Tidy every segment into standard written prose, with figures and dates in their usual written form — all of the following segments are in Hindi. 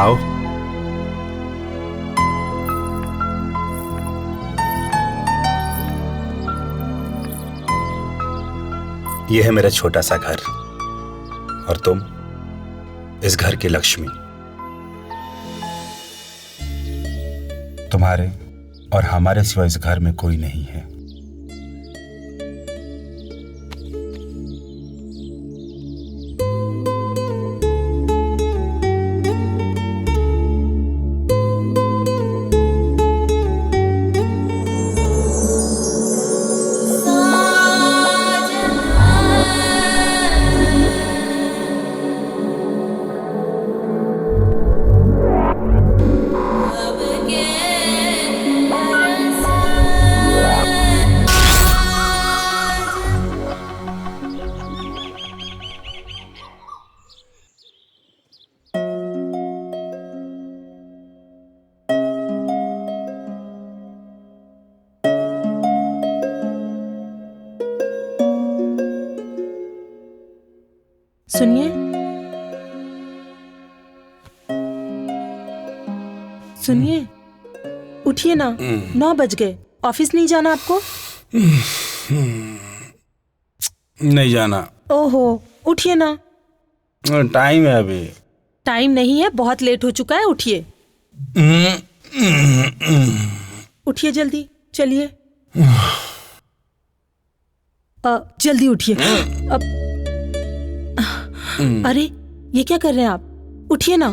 आओ। यह है मेरा छोटा सा घर और तुम इस घर की लक्ष्मी। तुम्हारे और हमारे सिवा इस घर में कोई नहीं है। सुनिए, सुनिए, उठिए ना। 9 बज गए। ऑफिस नहीं जाना आपको? नहीं जाना। ओहो, उठिए ना। टाइम है अभी। टाइम नहीं है, बहुत लेट हो चुका है। उठिए, उठिए जल्दी, चलिए। जल्दी उठिए। अब अरे, ये क्या कर रहे हैं आप? उठिए ना।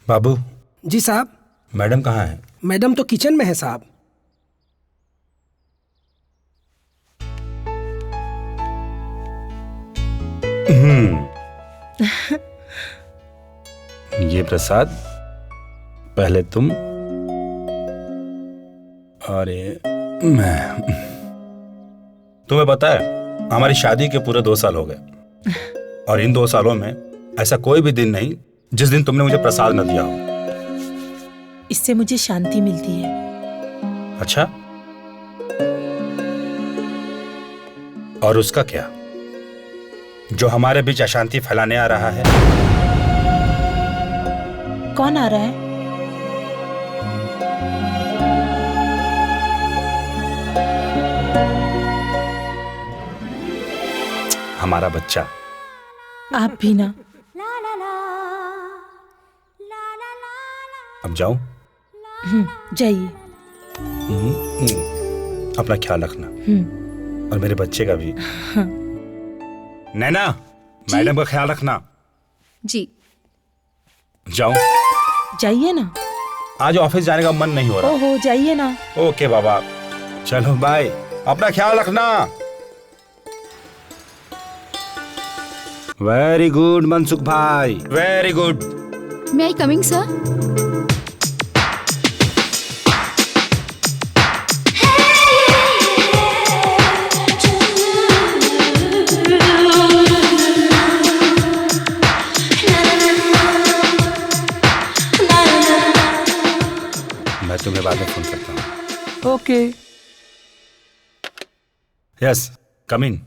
बाबू। जी साहब। मैडम कहाँ है? मैडम तो किचन में है साहब। ये प्रसाद पहले तुम और ये मैं। तुम्हें पता है हमारी शादी के पूरे 2 साल हो गए और इन 2 सालों में ऐसा कोई भी दिन नहीं जिस दिन तुमने मुझे प्रसाद न दिया हो। इससे मुझे शांति मिलती है। अच्छा, और उसका क्या जो हमारे बीच अशांति फैलाने आ रहा है? कौन आ रहा है? हमारा बच्चा। आप भी ना। अब जाऊं? जाइए। अपना ख्याल रखना और मेरे बच्चे का भी। नैना, मैडम का ख्याल रखना। जी। जाऊं? जाइए ना। आज ऑफिस जाने का मन नहीं हो रहा। ओहो, जाइए ना। ओके बाबा, चलो बाय। अपना ख्याल रखना। वेरी गुड मनसुख भाई, very good. May I coming sir? मैं तुम्हें बाद में फोन करता हूँ। Okay. Yes, come in.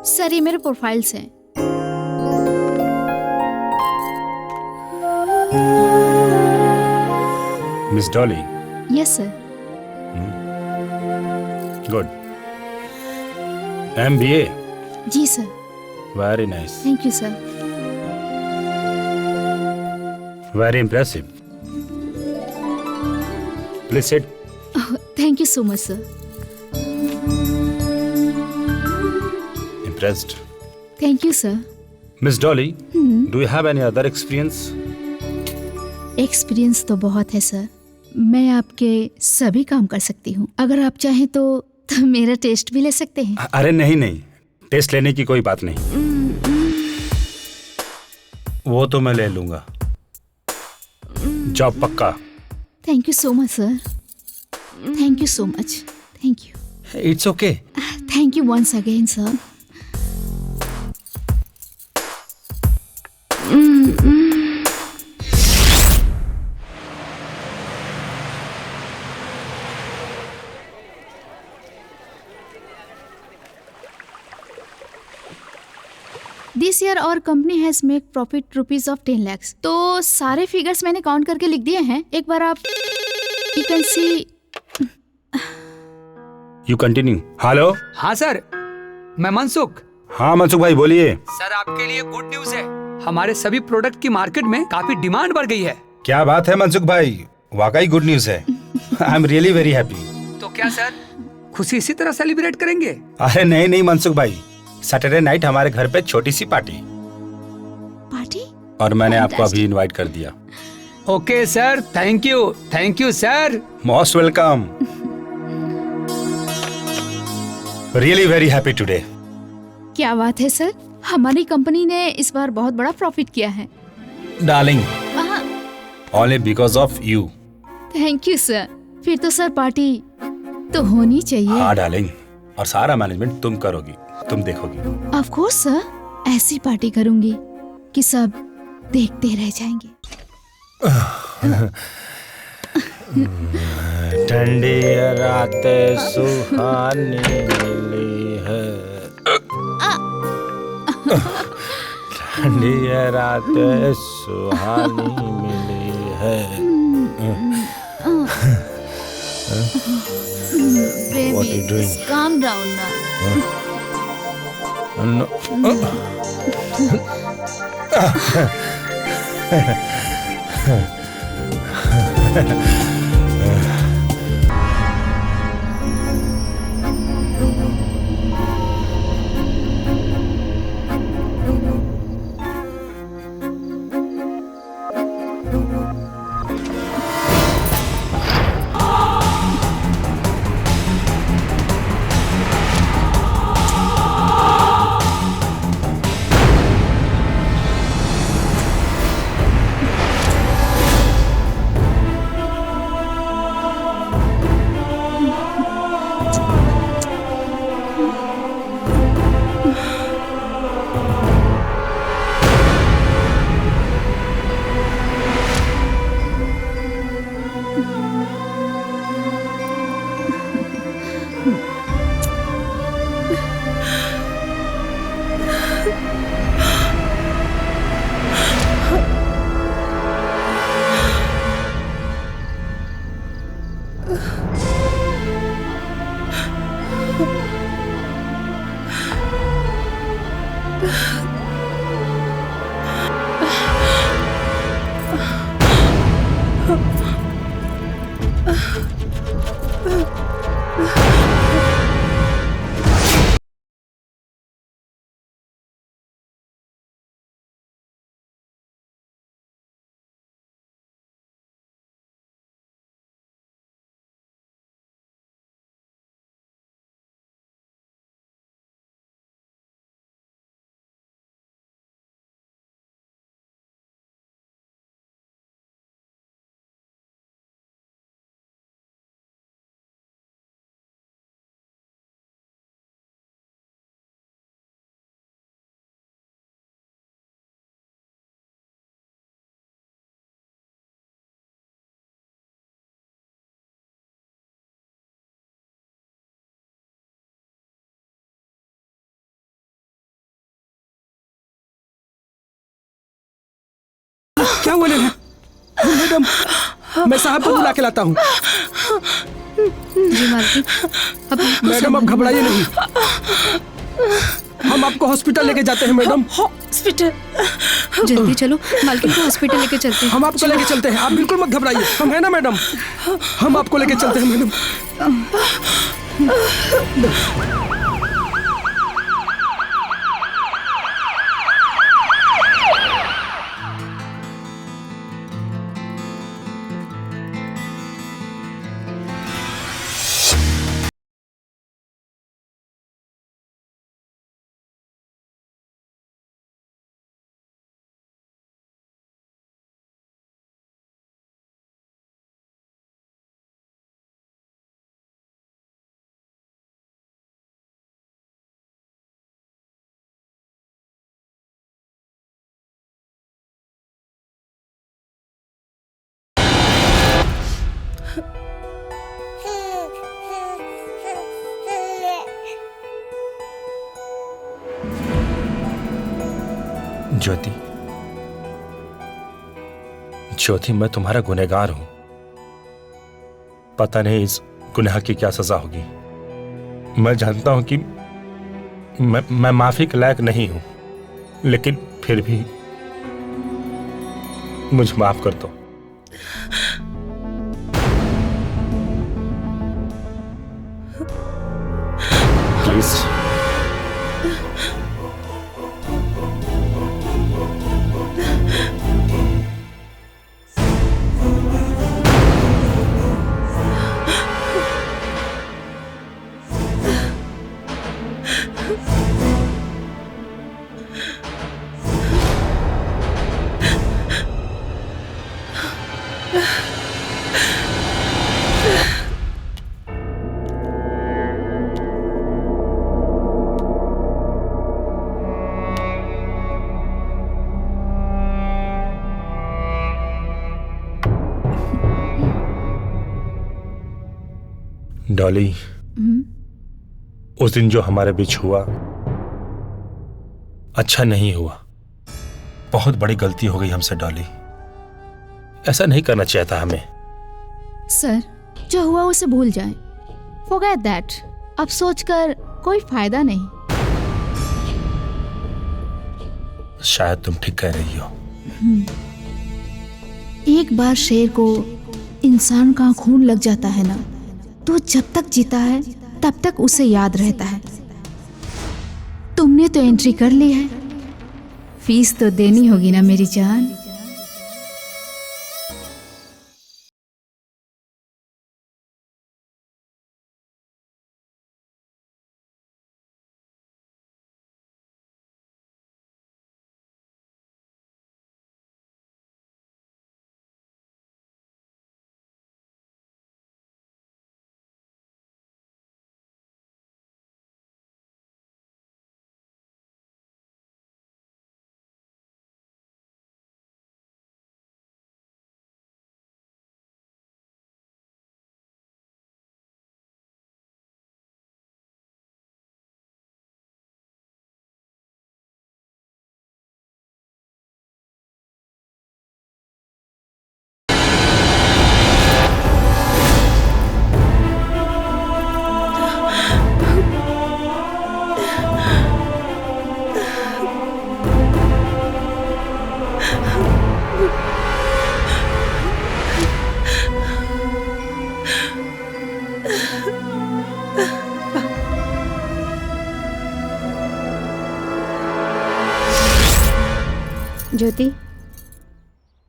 Sir, ये मेरे प्रोफाइल्स हैं। Miss Dolly. Yes sir. Good. MBA। जी sir. Very nice. Thank you sir. Very impressive. Please sit. Thank you so much sir. Impressed. Thank you sir. Miss Dolly, do you have any other experience? Experience तो बहुत है सर। मैं आपके सभी काम कर सकती हूँ। अगर आप चाहें तो मेरा टेस्ट भी ले सकते हैं। अरे नहीं नहीं, टेस्ट लेने की कोई बात नहीं। वो तो मैं ले लूंगा। जॉब पक्का। Thank you so much sir. Thank you so much. Thank you. It's okay. Thank you once again sir. This year और company has make profit rupees of 10 lakhs। तो सारे फिगर्स मैंने काउंट करके लिख दिए हैं, एक बार आप you can see. You continue. Hello. हाँ सर, मैं मनसुख। हाँ मनसुख भाई बोलिए। सर आपके लिए गुड न्यूज है, हमारे सभी प्रोडक्ट की मार्केट में काफी डिमांड बढ़ गई है। क्या बात है मनसुख भाई, वाकई गुड न्यूज है। I am really very happy. तो क्या सर खुशी इसी तरह सेलिब्रेट करेंगे? अरे नहीं नहीं मनसुख भाई, सैटरडे नाइट हमारे घर पे छोटी सी पार्टी, पार्टी? और मैंने आपको अभी इनवाइट कर दिया। Okay sir, thank you sir. Most welcome. Really very happy today. क्या बात है सर, हमारी कंपनी ने इस बार बहुत बड़ा प्रॉफिट किया है। Darling, only because of you. Thank you sir. फिर तो सर पार्टी तो होनी चाहिए। हाँ डार्लिंग, और सारा मैनेजमेंट तुम करोगी, तुम देखोगी। ऑफ कोर्स सर, ऐसी पार्टी करूंगी कि सब देखते रह जाएंगे। ठंडी रातें सुहानी मिली है, ठंडी रातें सुहानी मिली है। What are you doing? Calm down now. क्या हुआ नेहा? मैडम, मैं साहब को बुला के लाता हूँ। जी मालकिन, अब मैडम आप घबराइए नहीं, हम आपको हॉस्पिटल लेके जाते हैं। Madam hospital? जल्दी चलो, मालकिन को हॉस्पिटल लेके चलते हैं। हम आपको लेके चलते हैं, आप बिल्कुल मत घबराइए, हम है ना मैडम, हम आपको लेके चलते हैं मैडम। ज्योति, ज्योति, मैं तुम्हारा गुनहगार हूं। पता नहीं इस गुनाह की क्या सजा होगी। मैं जानता हूं कि मैं माफी के लायक नहीं हूं, लेकिन फिर भी मुझे माफ कर दो। प्लीज। डॉली, उस दिन जो हमारे बीच हुआ अच्छा नहीं हुआ। बहुत बड़ी गलती हो गई हमसे डॉली। ऐसा नहीं करना चाहिए था हमें। सर, जो हुआ उसे भूल जाएं। Forget that। अब सोचकर कोई फायदा नहीं। शायद तुम ठीक कह रही हो। एक बार शेर को इंसान का खून लग जाता है ना, तो जब तक जीता है तब तक उसे याद रहता है। तुमने तो एंट्री कर ली है, फीस तो देनी होगी ना मेरी जान। ज्योति,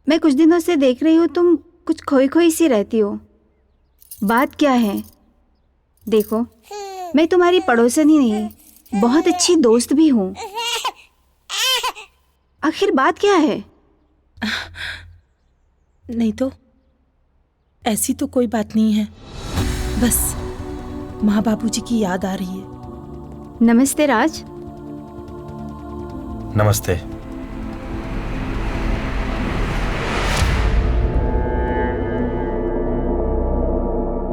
मैं कुछ दिनों से देख रही हूँ तुम कुछ खोई खोई सी रहती हो। बात क्या है? देखो, मैं तुम्हारी पड़ोसन ही नहीं, बहुत अच्छी दोस्त भी हूँ। आखिर बात क्या है? नहीं तो ऐसी तो कोई बात नहीं है, बस माँ बाबूजी की याद आ रही है। नमस्ते राज। नमस्ते।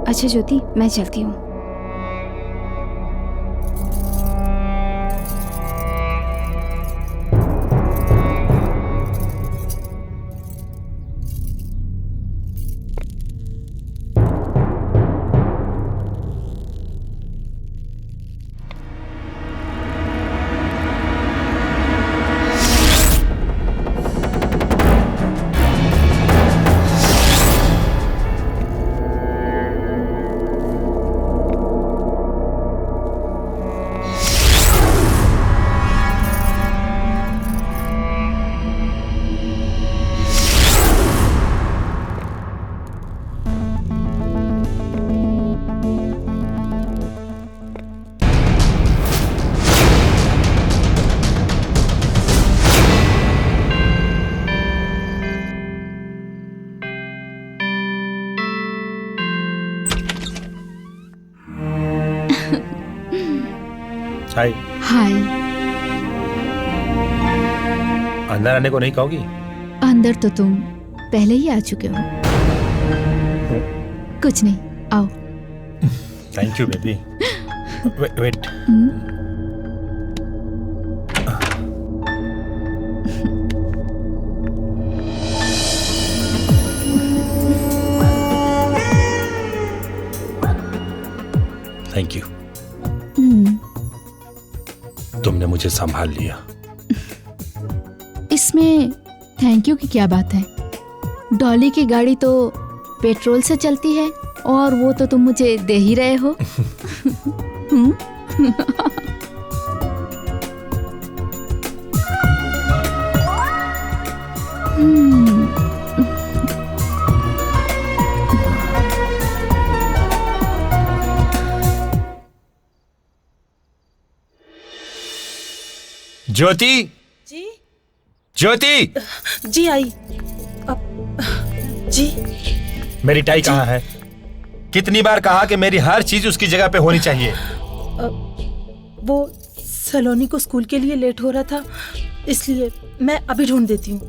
अच्छा ज्योति, मैं चलती हूँ। हाय। हाय। अंदर आने को नहीं कहोगी? अंदर तो तुम पहले ही आ चुके हो। कुछ नहीं, आओ। Thank you baby. Wait. Thank you, hmm, तुमने मुझे संभाल लिया। इसमें थैंक यू की क्या बात है? डॉली की गाड़ी तो पेट्रोल से चलती है और वो तो तुम मुझे दे ही रहे हो। हम्म? ज्योति, जी ज्योति, जी आई। जी मेरी टाई कहाँ है? कितनी बार कहा कि मेरी हर चीज उसकी जगह पे होनी चाहिए। वो सलोनी को स्कूल के लिए लेट हो रहा था, इसलिए मैं अभी ढूंढ देती हूँ।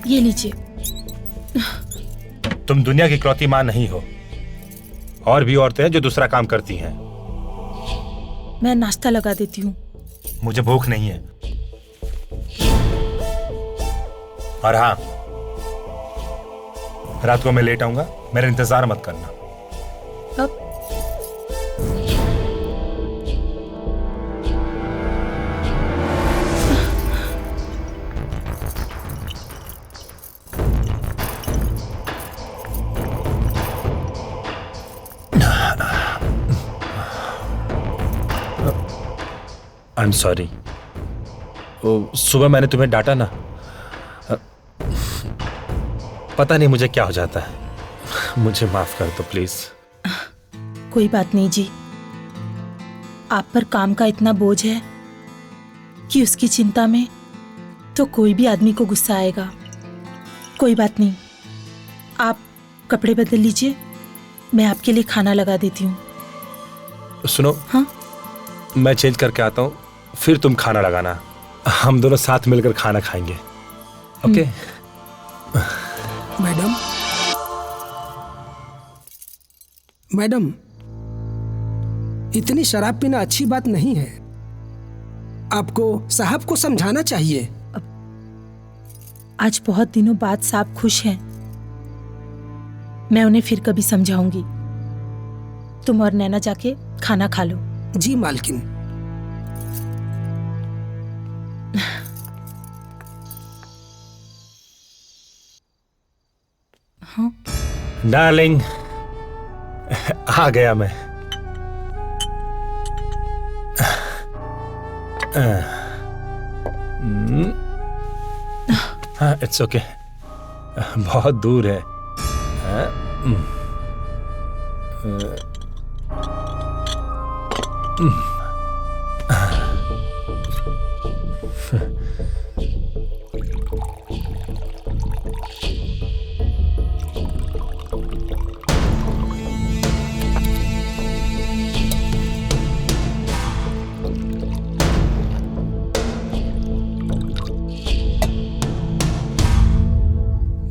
ये लीजिए। तुम दुनिया की इकलौती मां नहीं हो, और भी औरतें हैं जो दूसरा काम करती हैं। मैं नाश्ता लगा देती हूँ। मुझे भूख नहीं है। और हाँ, रात को मैं लेट आऊंगा, मेरा इंतजार मत करना। अब आई एम सॉरी, सुबह मैंने तुम्हें डांटा ना, पता नहीं मुझे क्या हो जाता है। मुझे माफ कर दो प्लीज। कोई बात नहीं जी, आप पर काम का इतना बोझ है कि उसकी चिंता में तो कोई भी आदमी को गुस्सा आएगा। कोई बात नहीं, आप कपड़े बदल लीजिए, मैं आपके लिए खाना लगा देती हूँ। सुनो, हाँ? मैं चेंज करके आता हूँ, फिर तुम खाना लगाना। हम दोनों साथ मिलकर खाना खाएंगे, ओके? मैडम, मैडम, इतनी शराब पीना अच्छी बात नहीं है। आपको साहब को समझाना चाहिए। आज बहुत दिनों बाद साहब खुश हैं, मैं उन्हें फिर कभी समझाऊंगी। तुम और नैना जाके खाना खा लो। जी मालकिन। हाँ? डार्लिंग, आ गया मैं। हाँ, इट्स ओके, बहुत दूर है।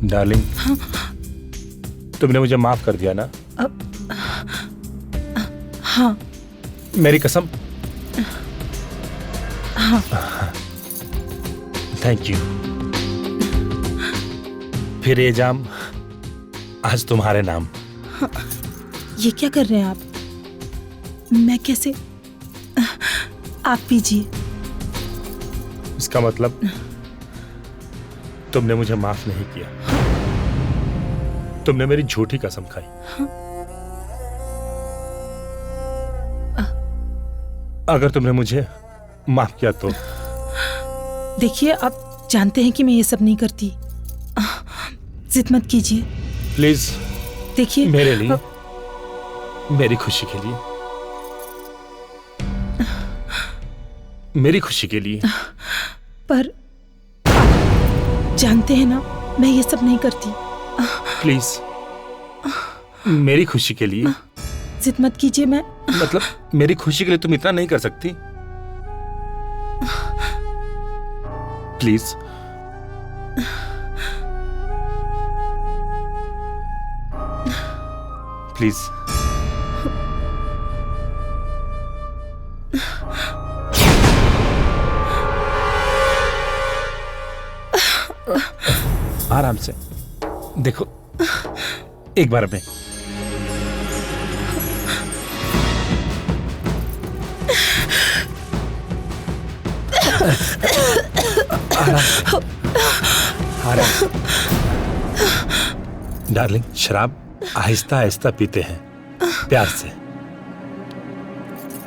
डार्लिंग, तुमने मुझे माफ कर दिया ना? हाँ। मेरी कसम? हाँ। Thank you. फिर ये जाम आज तुम्हारे नाम। ये क्या कर रहे हैं आप? मैं कैसे? आप पीजिए। इसका मतलब तुमने मुझे माफ नहीं किया। तुमने मेरी झूठी कसम खाई। अगर तुमने मुझे माफ किया तो? देखिए, आप जानते हैं कि मैं ये सब नहीं करती। जिद मत कीजिए प्लीज। देखिए, मेरे लिए, मेरी खुशी के लिए, मेरी खुशी के लिए। पर आप जानते हैं ना, मैं ये सब नहीं करती। प्लीज, मेरी खुशी के लिए। जिद मत कीजिए। मैं मतलब मेरी खुशी के लिए तुम इतना नहीं कर सकती? प्लीज। प्लीज। आराम से देखो, एक बार में आराम। डार्लिंग, शराब आहिस्ता आहिस्ता पीते हैं, प्यार से।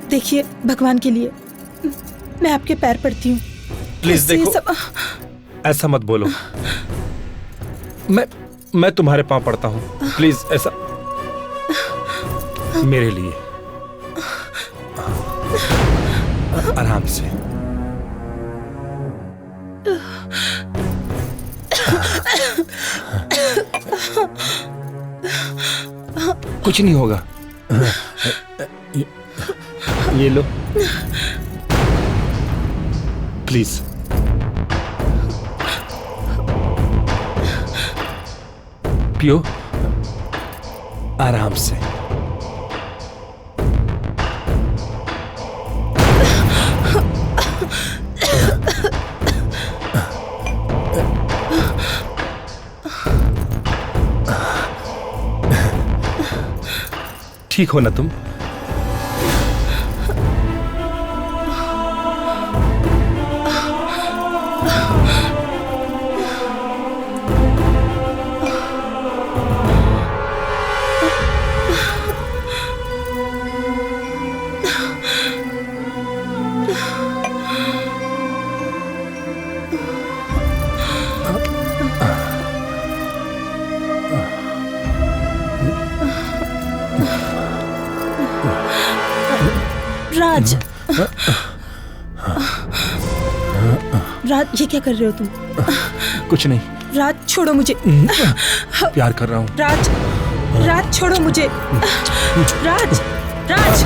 देखिए, भगवान के लिए मैं आपके पैर पड़ती हूँ। प्लीज इससे देखो, ऐसा मत बोलो। मैं तुम्हारे पांव पड़ता हूँ, प्लीज ऐसा, मेरे लिए। आराम से। कुछ नहीं होगा। ये लो, प्लीज। पियो आराम से। ठीक हो ना तुम? राज, राज, ये क्या कर रहे हो तुम? कुछ नहीं, राज छोड़ो मुझे। प्यार कर रहा हूँ। राज, राज छोड़ो मुझे। राज, राज।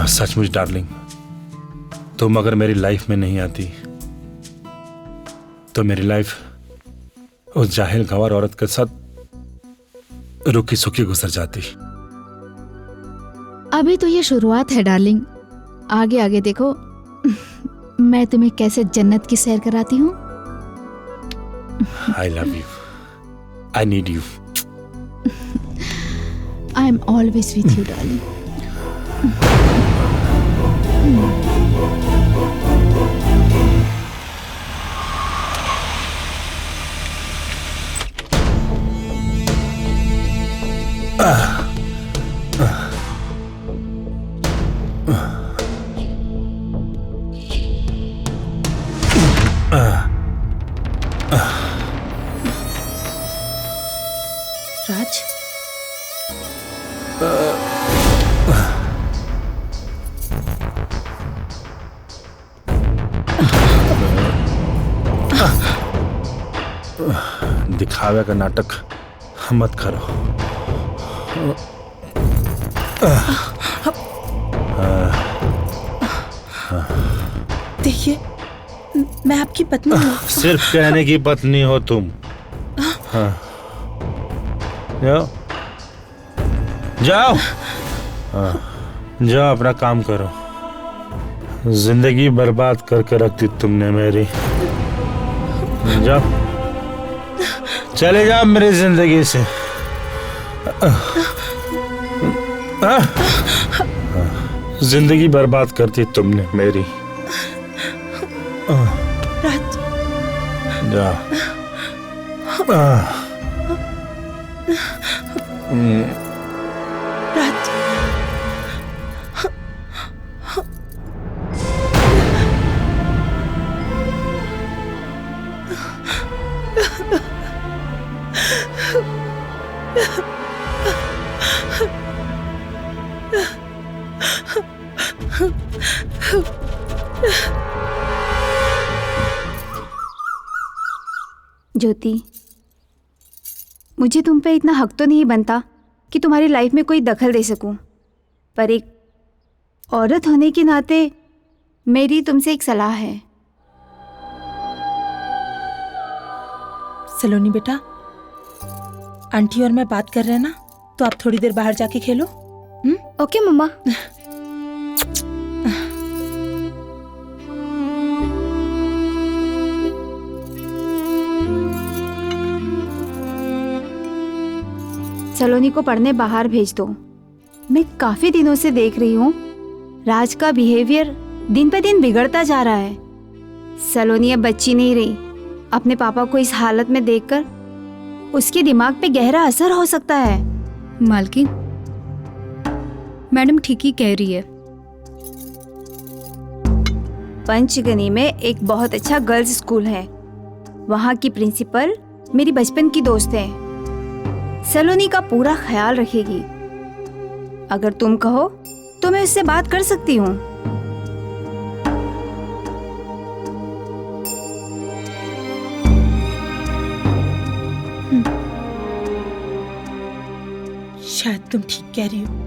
सचमुच डार्लिंग, तुम अगर मेरी लाइफ में नहीं आती तो मेरी लाइफ उस जाहिल गंवार औरत के साथ रुकी सुखी गुजर जाती। अभी तो ये शुरुआत है डार्लिंग, आगे आगे देखो मैं तुम्हें कैसे जन्नत की सैर कराती हूँ। I love you, I need you. I am always with you darling. Raj, दिखावे का नाटक मत करो। देखिए, मैं आपकी पत्नी हूँ। सिर्फ कहने की पत्नी हो तुम। हाँ। जाओ जाओ। जाओ अपना काम करो। जिंदगी बर्बाद करके रख दी तुमने मेरी। जाओ, चले जाओ मेरी जिंदगी से। जिंदगी बर्बाद करती तुमने मेरी। राज, जाओ। राज, ज्योति, मुझे तुम पे इतना हक तो नहीं बनता कि तुम्हारी लाइफ में कोई दखल दे सकूं, पर एक औरत होने के नाते मेरी तुमसे एक सलाह है। सलोनी बेटा, आंटी और मैं बात कर रहे हैं ना, तो आप थोड़ी देर बाहर जाके खेलो। ओके मम्मा। सलोनी को पढ़ने बाहर भेज दो। मैं काफी दिनों से देख रही हूँ राज का बिहेवियर दिन पे दिन बिगड़ता जा रहा है। सलोनी अब बच्ची नहीं रही। अपने पापा को इस हालत में देखकर उसके दिमाग पे गहरा असर हो सकता है। मालकिन, मैडम ठीक ही कह रही है। पंचगनी में एक बहुत अच्छा गर्ल्स स्कूल है। वहाँ की प्रिंसिपल मेरी बचपन की दोस्त है। सलोनी का पूरा ख्याल रखेगी। अगर तुम कहो तो मैं उससे बात कर सकती हूँ। शायद तुम ठीक कह रही हो।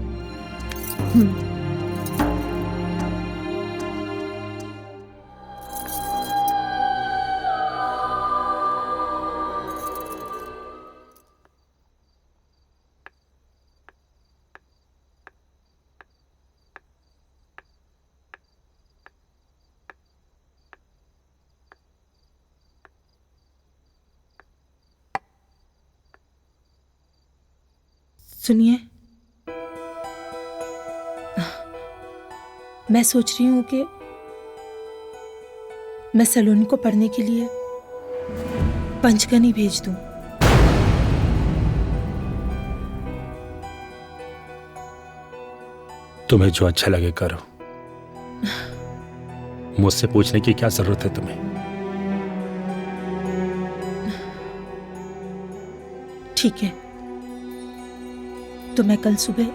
सुनिए, मैं सोच रही हूँ कि मैं सलोनी को पढ़ने के लिए पंचगनी भेज दूं। तुम्हें जो अच्छा लगे करो। मुझसे पूछने की क्या जरूरत है तुम्हें? ठीक है, तो मैं कल सुबह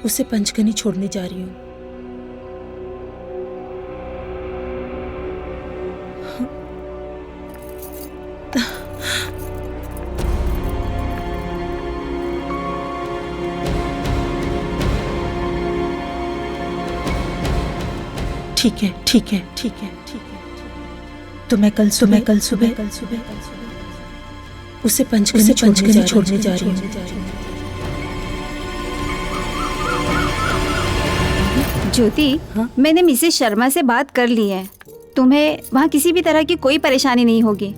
उसे पंचगनी छोड़ने जा रही हूँ। ठीक है, ठीक है, ठीक है, ठीक है। तो मैं कल सुबह उसे पंचगनी छोड़ने जा रही हूँ। ज्योति, हाँ? मैंने मिसेस शर्मा से बात कर ली है। तुम्हें वहाँ किसी भी तरह की कोई परेशानी नहीं होगी।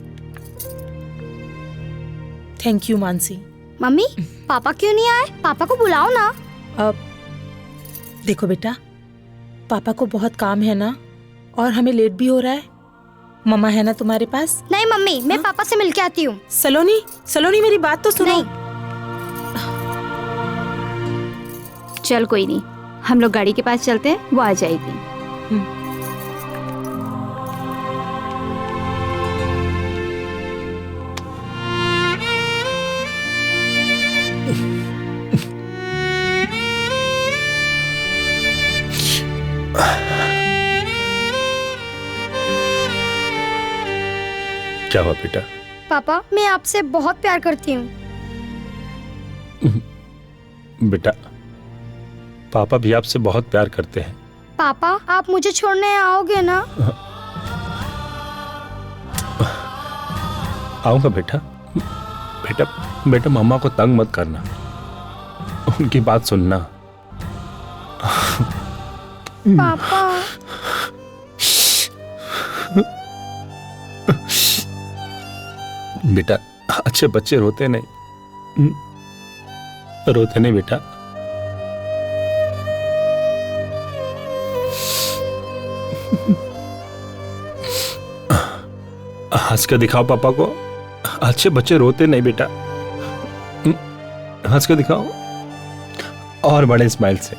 Thank you Mansi. मम्मी, पापा क्यों नहीं आए? पापा को बुलाओ ना। अब देखो बेटा, पापा को बहुत काम है ना, और हमें लेट भी हो रहा है। मम्मा है ना तुम्हारे पास? नहीं मम्मी, मैं पापा से मिलके आती हूँ। सलोनी मेरी बात तो सुनो। नहीं। चल कोई नहीं, हम लोग गाड़ी के पास चलते हैं, वो आ जाएगी। क्या हुआ बेटा? पापा, मैं आपसे बहुत प्यार करती हूँ। बेटा, पापा भी आपसे बहुत प्यार करते हैं। पापा, आप मुझे छोड़ने आओगे ना? आऊंगा बेटा, बेटा बेटा मम्मा को तंग मत करना, उनकी बात सुनना। पापा बेटा अच्छे बच्चे रोते नहीं, रोते नहीं बेटा। हंस के दिखाओ पापा को, अच्छे बच्चे रोते नहीं बेटा। हंस के दिखाओ और बड़े स्माइल से।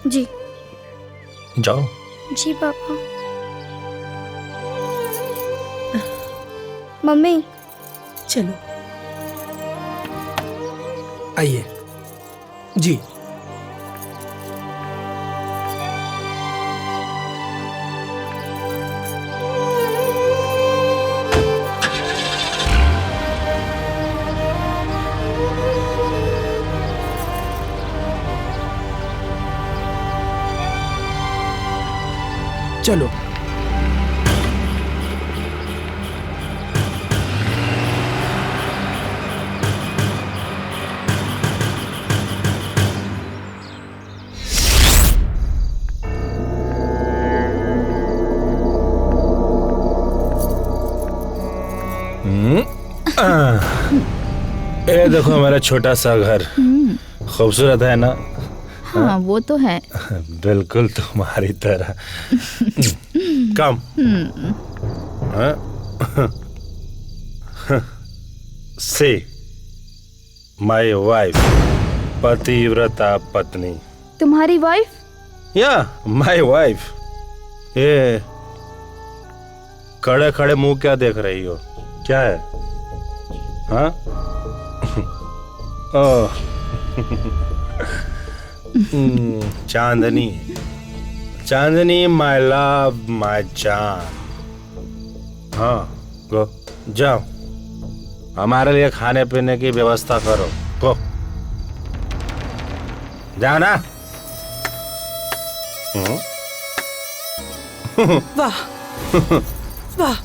जी जाओ। जी पापा। मम्मी चलो आइए जी। चलो ये देखो मेरा छोटा सा घर, खूबसूरत है ना? हाँ वो तो है। बिल्कुल तुम्हारी तरह। कम। से माय वाइफ, पतिव्रता पत्नी। तुम्हारी वाइफ? या माय वाइफ। ये खड़े खड़े मुंह क्या देख रही हो, क्या है? हाँ? ओह चांदनी, चांदनी माय लव माय जान। हाँ गो जाओ, हमारे लिए खाने पीने की व्यवस्था करो। गो जाओ ना। वाह वाह,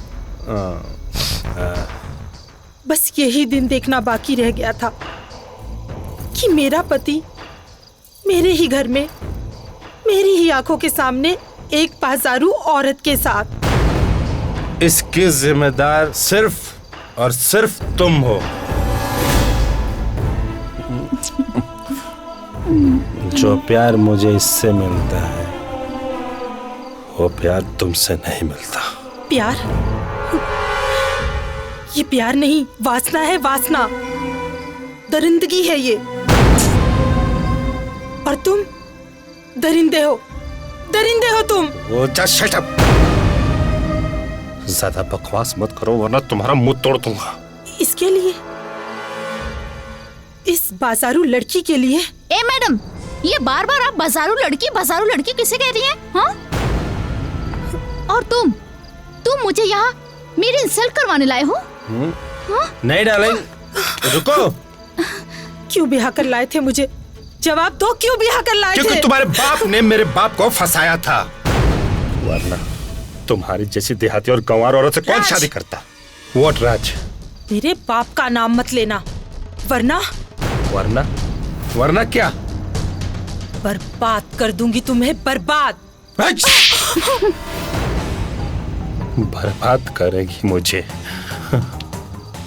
बस यही दिन देखना बाकी रह गया था कि मेरा पति मेरे ही घर में, मेरी ही आंखों के सामने एक बाजारू औरत के साथ। इसकी जिम्मेदार सिर्फ और सिर्फ तुम हो। जो प्यार मुझे इससे मिलता है वो प्यार तुमसे नहीं मिलता। प्यार? ये प्यार नहीं, वासना है, वासना, दरिंदगी है ये। और तुम दरिंदे हो, दरिंदे हो तुम। वो जस्ट शट अप, ज्यादा बकवास मत करो वरना तुम्हारा मुंह तोड़ दूंगा। इसके लिए, इस बाजारू लड़की के लिए? ए मैडम, ये बार बार आप बाजारू लड़की किसे कह रही हैं? हाँ? और तुम मुझे यहाँ मेरी इंसल्ट करवाने लाए हो? हाँ? नहीं डार्लिंग, रुको। क्यों ब्याह कर लाए थे मुझे? जवाब दो, क्यों ब्याह कर लाए थे? क्योंकि तुम्हारे बाप ने मेरे बाप को फंसाया था, वरना तुम्हारी जैसी देहाती और गंवार औरत से कौन शादी करता? व्हाट राज? मेरे बाप का नाम मत लेना, वरना वरना क्या? बर्बाद कर दूंगी तुम्हें, बर्बाद। बर्बाद करेगी मुझे?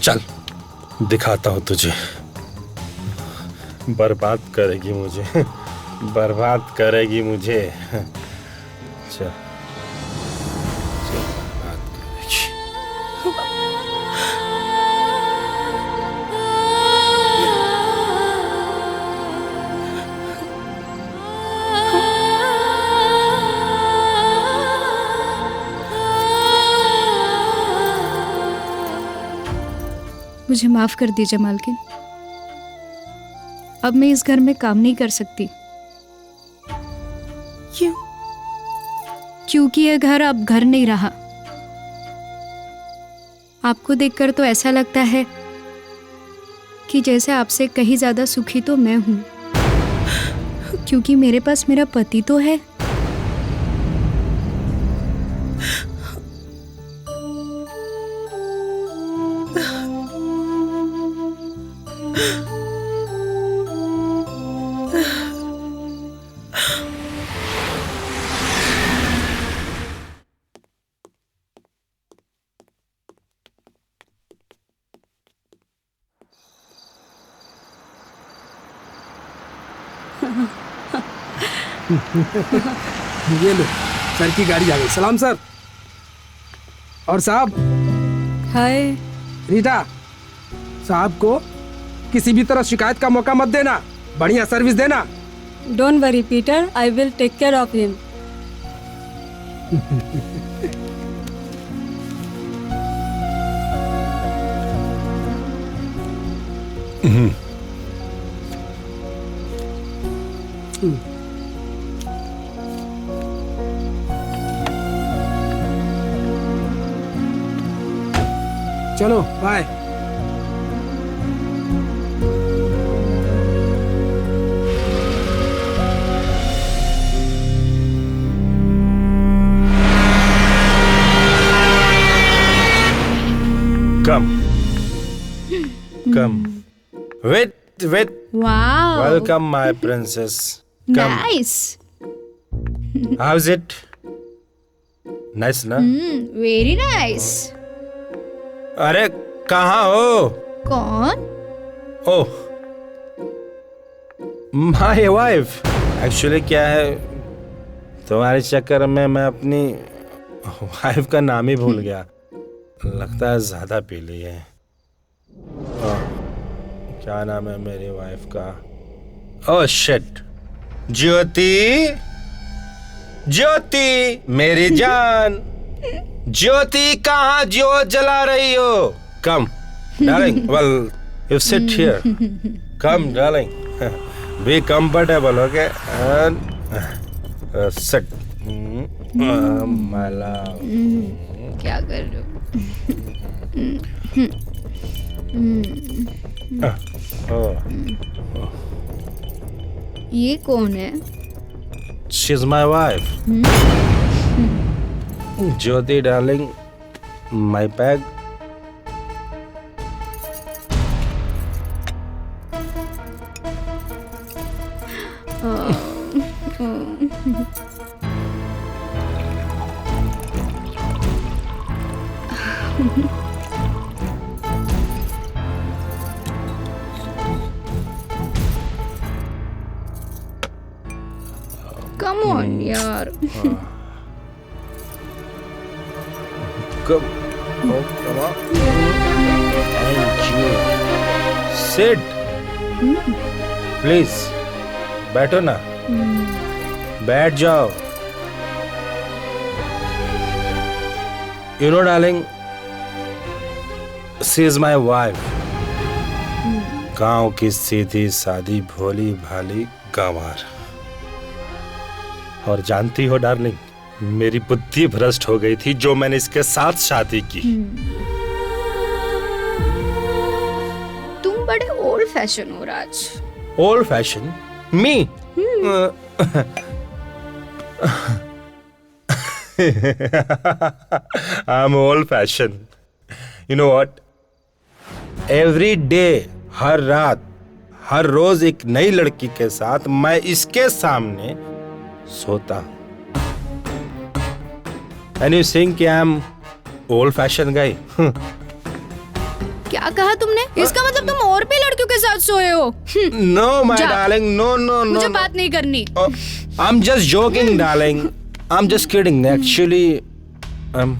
चल दिखाता हूँ तुझे। बर्बाद करेगी मुझे, बर्बाद करेगी मुझे। चल बर्बाद करेगी। मुझे माफ कर दीजिए मालकिन, अब मैं इस घर में काम नहीं कर सकती। क्यों? क्योंकि यह घर अब घर नहीं रहा। आपको देखकर तो ऐसा लगता है कि जैसे आपसे कहीं ज्यादा सुखी तो मैं हूं। क्योंकि मेरे पास मेरा पति तो है। ये लो, सर की गाड़ी आ गई। सलाम सर। और साहब। हाय। रीटा, साहब को किसी भी तरह शिकायत का मौका मत देना, बढ़िया सर्विस देना। Don't worry Peter, I will take care of him. चलो bye. Come. Come. Wait. Wow. Welcome, my princess. Come. Nice. How's it? Nice, ना? Very nice. अरे कहाँ हो? कौन? ओह, my wife. Actually क्या है, तुम्हारे चक्कर में मैं अपनी वाइफ का नाम ही भूल गया। लगता है ज्यादा पी ली है। क्या नाम है मेरी वाइफ का? ओह शिट, ज्योति, मेरी जान। ज्योति, कहाँ ज्योत जला रही हो? Come darling, well you sit here. Come darling, be comfortable, okay? Sit my love. क्या कर रहे हो? ये कौन है? She's my wife. Jyoti darling, my bag. Come on यार। Come. Oh, come on. Thank you. Sit. Please. बैठो ना। बैठ जाओ। You know, darling, she is my wife. गांव की सीधी सादी भोली भाली गंवार। और जानती हो डार्लिंग, मेरी बुद्धि भ्रष्ट हो गई थी जो मैंने इसके साथ शादी की। तुम बड़े ओल्ड फैशन हो Raj. Old fashion? Me? I am old fashion. You know what? Every day, हर रात, हर रोज एक नई लड़की के साथ मैं इसके सामने सोता हूं। And you think I am old fashioned guy? क्या कहा तुमने? इसका मतलब तुम और भी लड़कियों के साथ सोए हो? No, my darling, no. मुझे बात नहीं करनी। I'm just joking, darling. I'm just kidding. Actually, I'm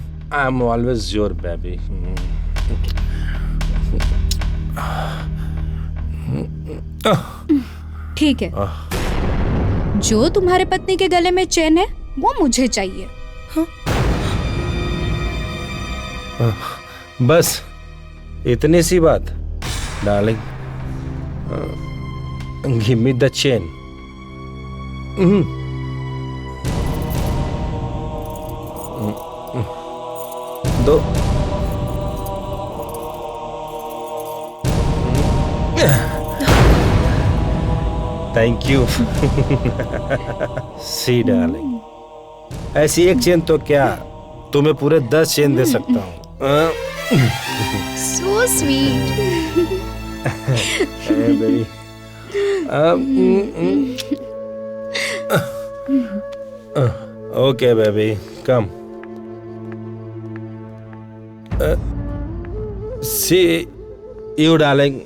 always your baby. ठीक है, जो तुम्हारे पत्नी के गले में चैन है वो मुझे चाहिए। बस इतनी सी बात, darling. Give me the chain. दो। Thank you. सी डार्लिंग, ऐसी एक चेन तो क्या, तुम्हें पूरे 10 चेन दे सकता हूँ। So sweet. Hey, baby. Okay, baby, come. See you, darling.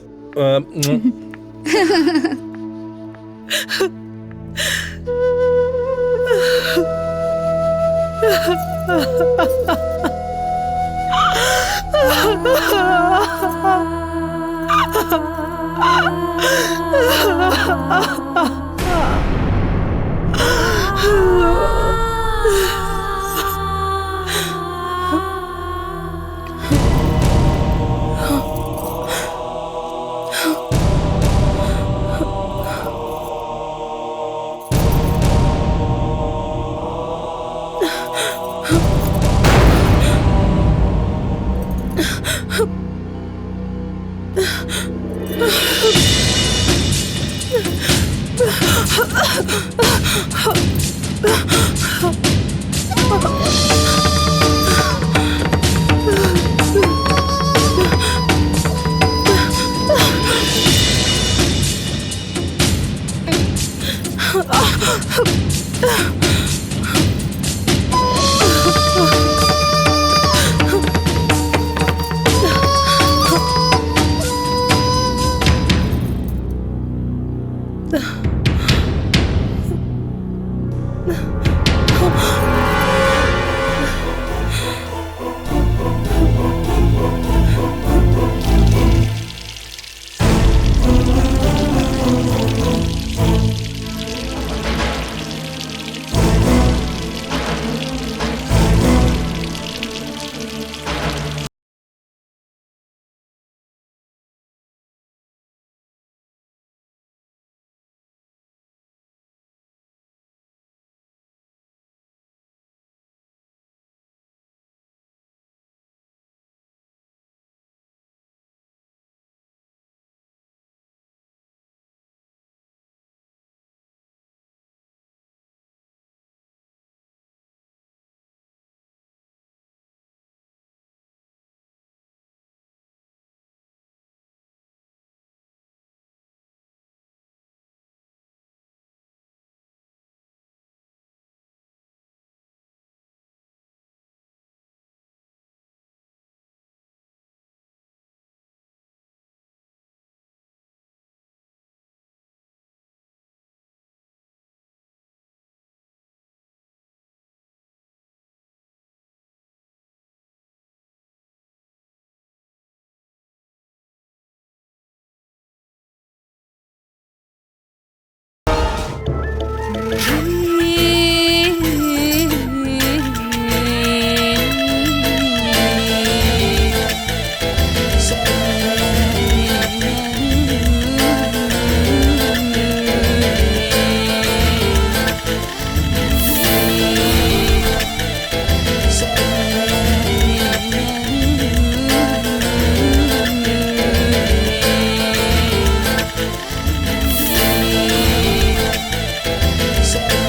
So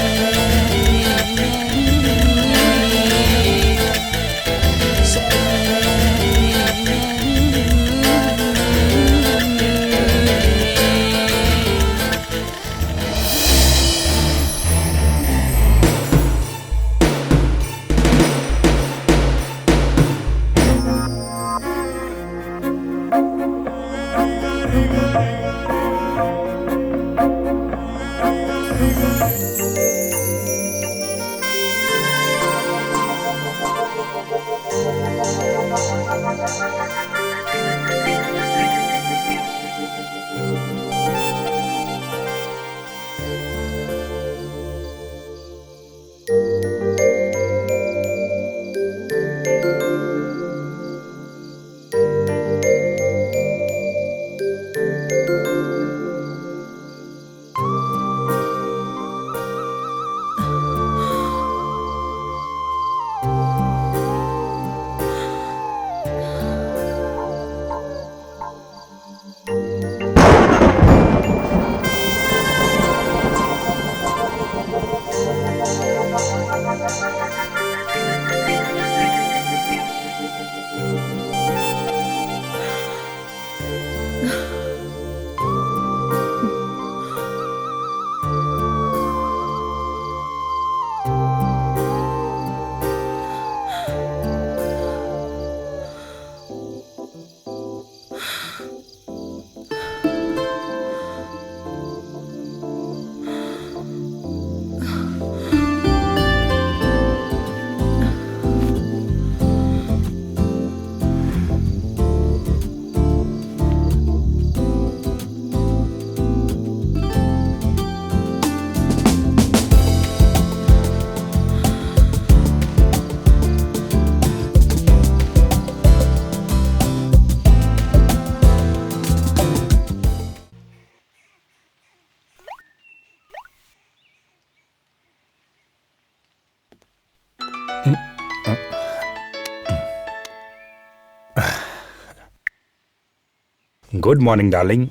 good morning darling.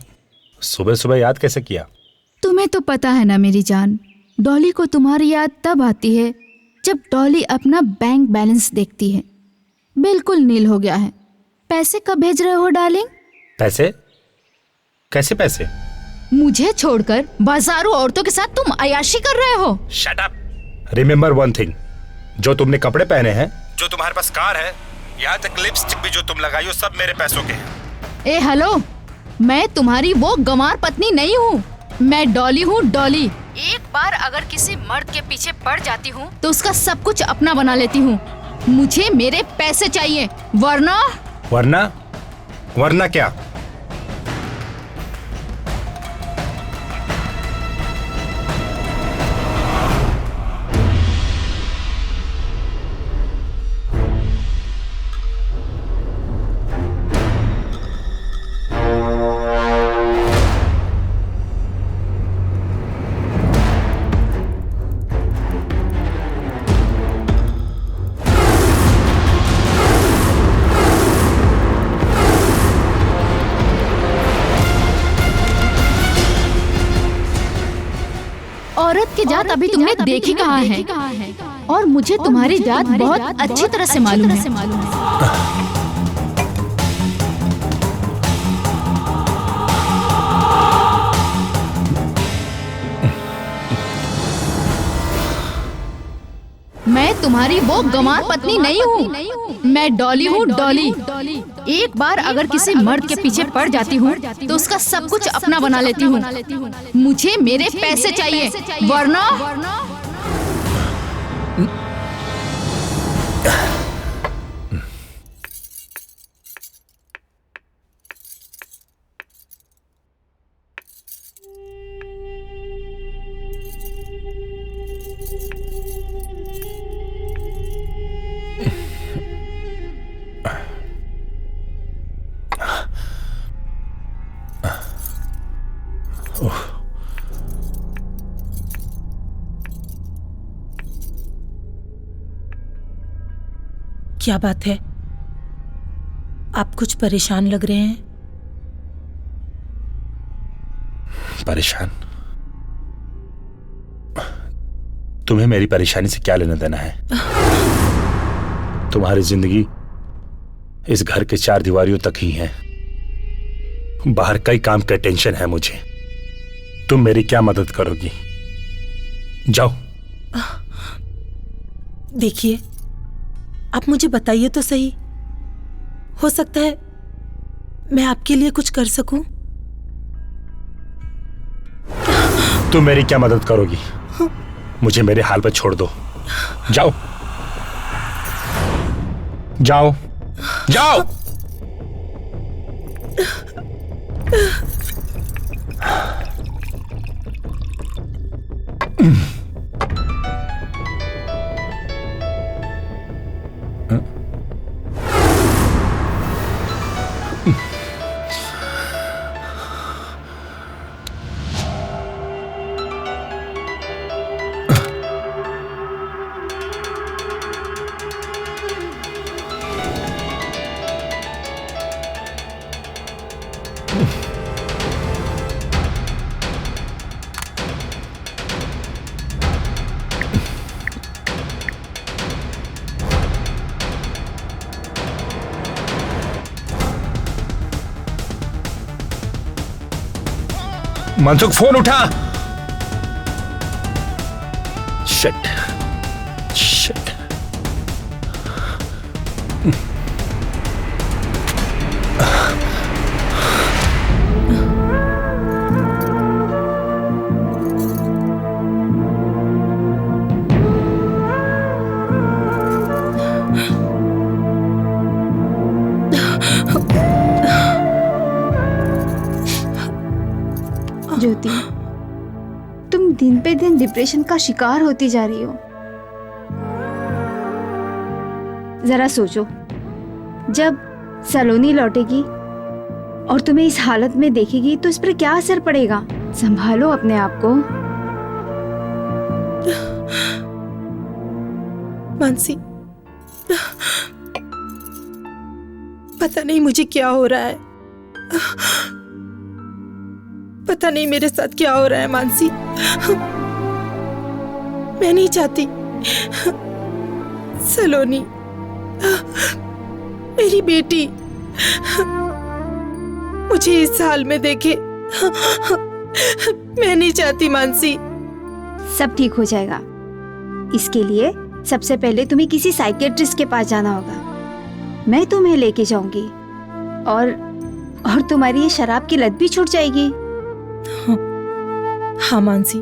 सुबह सुबह याद कैसे किया? तुम्हें तो पता है ना मेरी जान, डॉली को तुम्हारी याद तब आती है जब डॉली अपना बैंक बैलेंस देखती है, बिल्कुल नील हो गया है। पैसे कब भेज रहे हो डार्लिंग? पैसे? कैसे पैसे? मुझे छोड़कर बाजारू औरतों के साथ तुम अय्याशी कर रहे हो। Shut up. Remember one thing, जो तुमने कपड़े पहने हैं, जो तुम्हारे पास कार है, यहाँ तक लिपस्टिक भी जो तुम लगाई हो, सब मेरे पैसों के हैं। ए हेलो, मैं तुम्हारी वो गंवार पत्नी नहीं हूँ, मैं डॉली हूँ, डॉली। एक बार अगर किसी मर्द के पीछे पड़ जाती हूँ तो उसका सब कुछ अपना बना लेती हूँ। मुझे मेरे पैसे चाहिए, वरना वरना? वरना क्या? औरत की जात अभी तुमने देखी कहाँ है, और मुझे तुम्हारी जात बहुत अच्छी तरह से मालूम है। मैं तुम्हारी वो गंवार पत्नी नहीं हूँ, मैं डॉली हूँ, डॉली। एक बार अगर किसी मर्द के पीछे पड़ जाती हूँ तो उसका सब कुछ अपना बना लेती हूँ। मुझे मेरे पैसे चाहिए, वरना क्या बात है? आप कुछ परेशान लग रहे हैं। परेशान? तुम्हें मेरी परेशानी से क्या लेना देना है? तुम्हारी जिंदगी इस घर के चार दीवारियों तक ही है। बाहर कई काम का टेंशन है मुझे। तुम मेरी क्या मदद करोगी? जाओ। देखिए, आप मुझे बताइए तो सही, हो सकता है मैं आपके लिए कुछ कर सकूं। तुम मेरी क्या मदद करोगी? मुझे मेरे हाल पर छोड़ दो। जाओ जाओ जाओ। मनसुख, फोन उठा। Shit shit. ज्योति, तुम दिन पे दिन डिप्रेशन का शिकार होती जा रही हो। जरा सोचो, जब सलोनी लौटेगी और तुम्हें इस हालत में देखेगी तो इस पर क्या असर पड़ेगा। संभालो अपने आप को। मानसी, पता नहीं मुझे क्या हो रहा है, पता नहीं मेरे साथ क्या हो रहा है मानसी। मैं नहीं चाहती सलोनी, मेरी बेटी, मुझे इस हाल में देखे। मैं नहीं चाहती मानसी। सब ठीक हो जाएगा। इसके लिए सबसे पहले तुम्हें किसी साइकियाट्रिस्ट के पास जाना होगा। मैं तुम्हें लेके जाऊंगी और तुम्हारी ये शराब की लत भी छूट जाएगी। हाँ मानसी,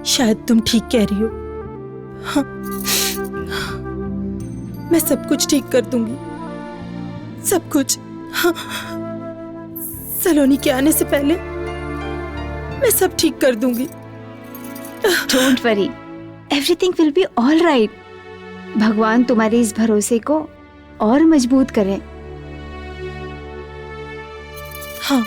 शायद तुम ठीक कह रही हो। हाँ, मैं सब कुछ ठीक कर दूंगी, सब कुछ। हाँ, सलोनी के आने से पहले मैं सब ठीक कर दूंगी। Don't worry, everything will be all right. भगवान तुम्हारे इस भरोसे को और मजबूत करे। हाँ,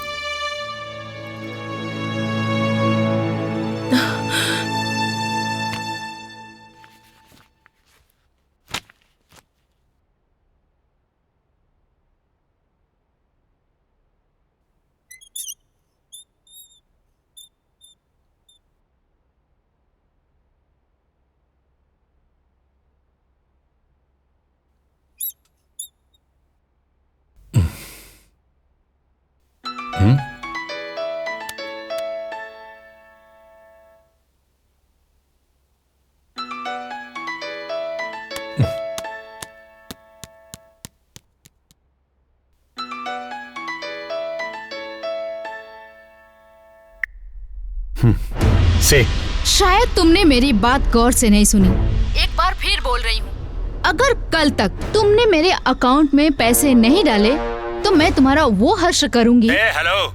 से शायद तुमने मेरी बात गौर से नहीं सुनी। एक बार फिर बोल रही हूँ, अगर कल तक तुमने मेरे अकाउंट में पैसे नहीं डाले तो मैं तुम्हारा वो हर्ष करूंगी। Hello,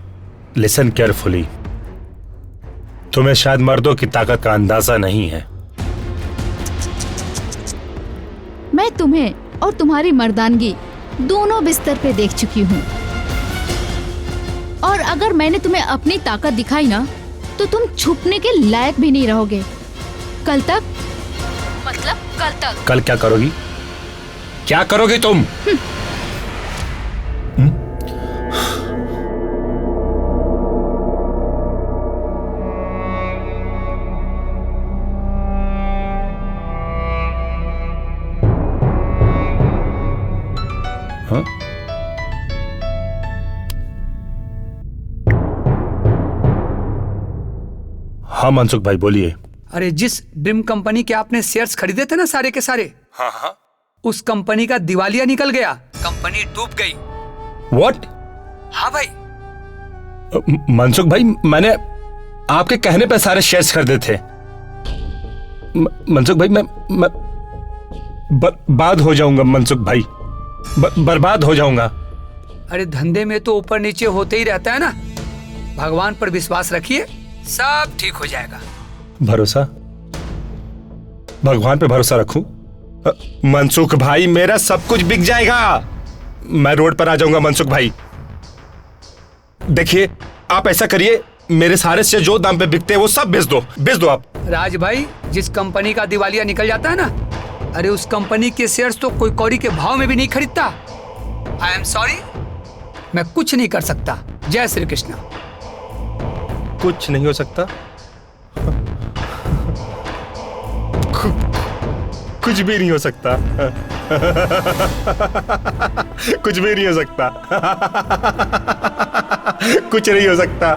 listen carefully. तुम्हें शायद मर्दों की ताकत का अंदाजा नहीं है। मैं तुम्हें और तुम्हारी मर्दानगी दोनों बिस्तर पे देख चुकी हूँ, और अगर मैंने तुम्हें अपनी ताकत दिखाई ना तो तुम छुपने के लायक भी नहीं रहोगे। कल तक, मतलब कल तक। कल क्या करोगी? क्या करोगी तुम? हाँ? हाँ मनसुख भाई बोलिए। अरे जिस ड्रीम कंपनी के आपने शेयर्स खरीदे थे ना सारे के सारे, हाँ हाँ, उस कंपनी का दिवालिया निकल गया, कंपनी डूब गई। व्हाट? हाँ भाई। मनसुख भाई, मैंने आपके कहने पे सारे शेयर्स खरीदे थे। मनसुख भाई, मैं बर्बाद हो जाऊंगा मनसुख भाई, बर्बाद हो जाऊंगा। अरे धंधे में तो ऊपर नीचे होते ही रहता है ना। भगवान पर विश्वास रखिए, सब ठीक हो जाएगा। भरोसा? भगवान पे भरोसा रखूं? मनसुख भाई, मेरा सब कुछ बिक जाएगा। मैं रोड पर आ जाऊंगा मनसुख भाई। देखिए, आप ऐसा करिए, मेरे सारे शेयर जो दाम पे बिकते हैं वो सब बेच दो आप। राज भाई, जिस कंपनी का दिवालिया निकल जाता है ना, अरे उस कंपनी के शेयर्स तो कोई कौड़ी के भाव में भी नहीं खरीदता। आई एम सॉरी, मैं कुछ नहीं कर सकता। जय श्री कृष्ण। कुछ नहीं हो सकता? कुछ भी नहीं हो सकता। कुछ भी नहीं हो सकता। कुछ नहीं हो सकता।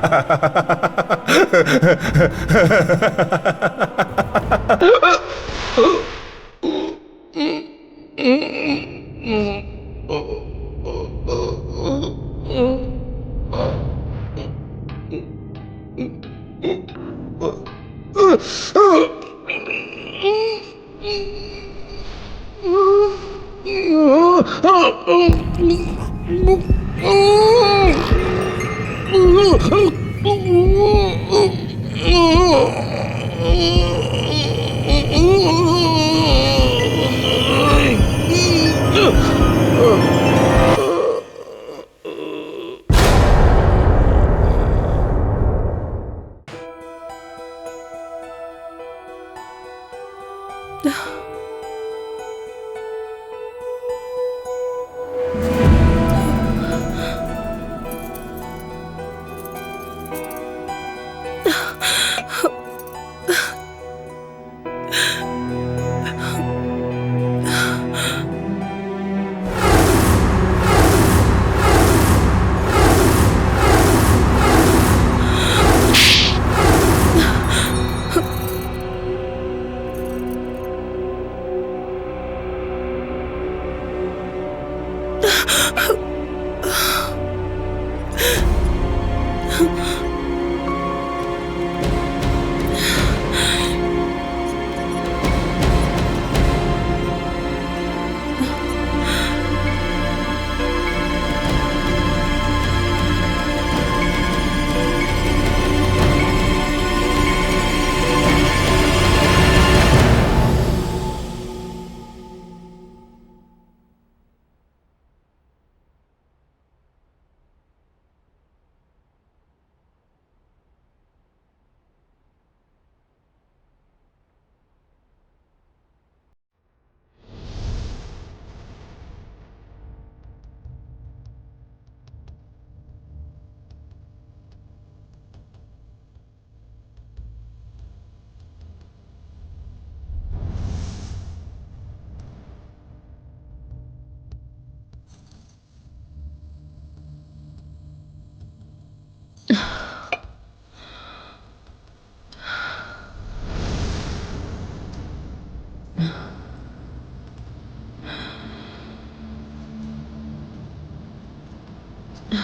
ये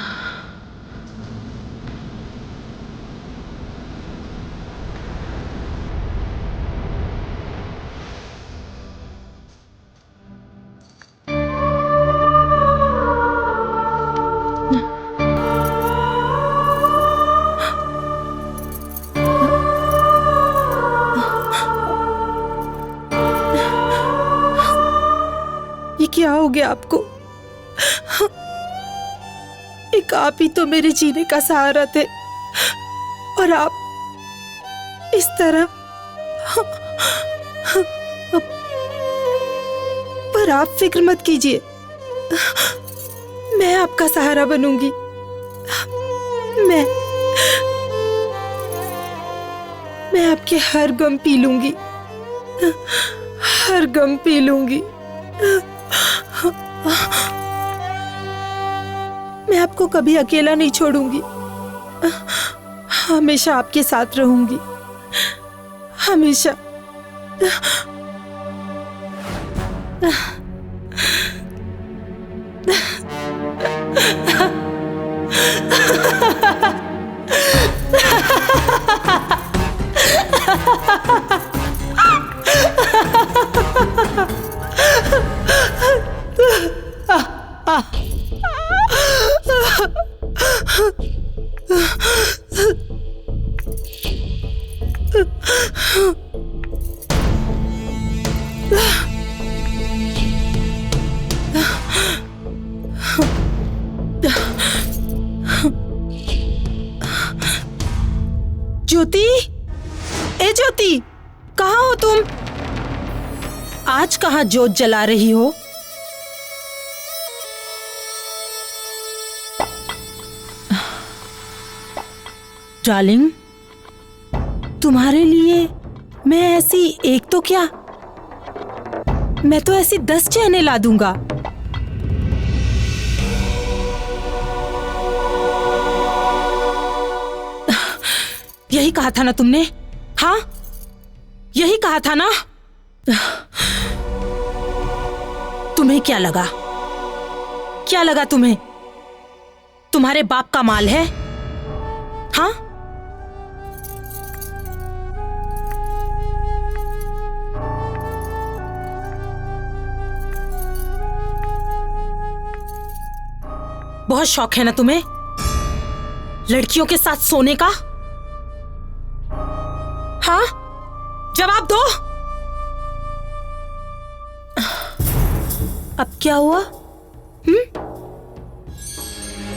क्या हो गया आपको? एक आप ही तो मेरे जीने का सहारा थे और आप इस तरह। पर आप फिक्र मत कीजिए, मैं आपका सहारा बनूंगी। मैं आपके हर गम पी लूंगी, हर गम पी लूंगी। मैं आपको कभी अकेला नहीं छोड़ूंगी, हमेशा आपके साथ रहूंगी, हमेशा। ज्योति, ए ज्योति, कहाँ हो तुम? आज कहाँ जोत जला रही हो? डार्लिंग, तुम्हारे लिए मैं ऐसी एक तो क्या, मैं तो ऐसी 10 चैने ला दूंगा। यही कहा था ना तुमने? हाँ, यही कहा था ना? तुम्हें क्या लगा? क्या लगा तुम्हें? तुम्हारे बाप का माल है? हाँ? बहुत शौक है ना तुम्हें लड़कियों के साथ सोने का? हाँ, जवाब दो। अब क्या हुआ?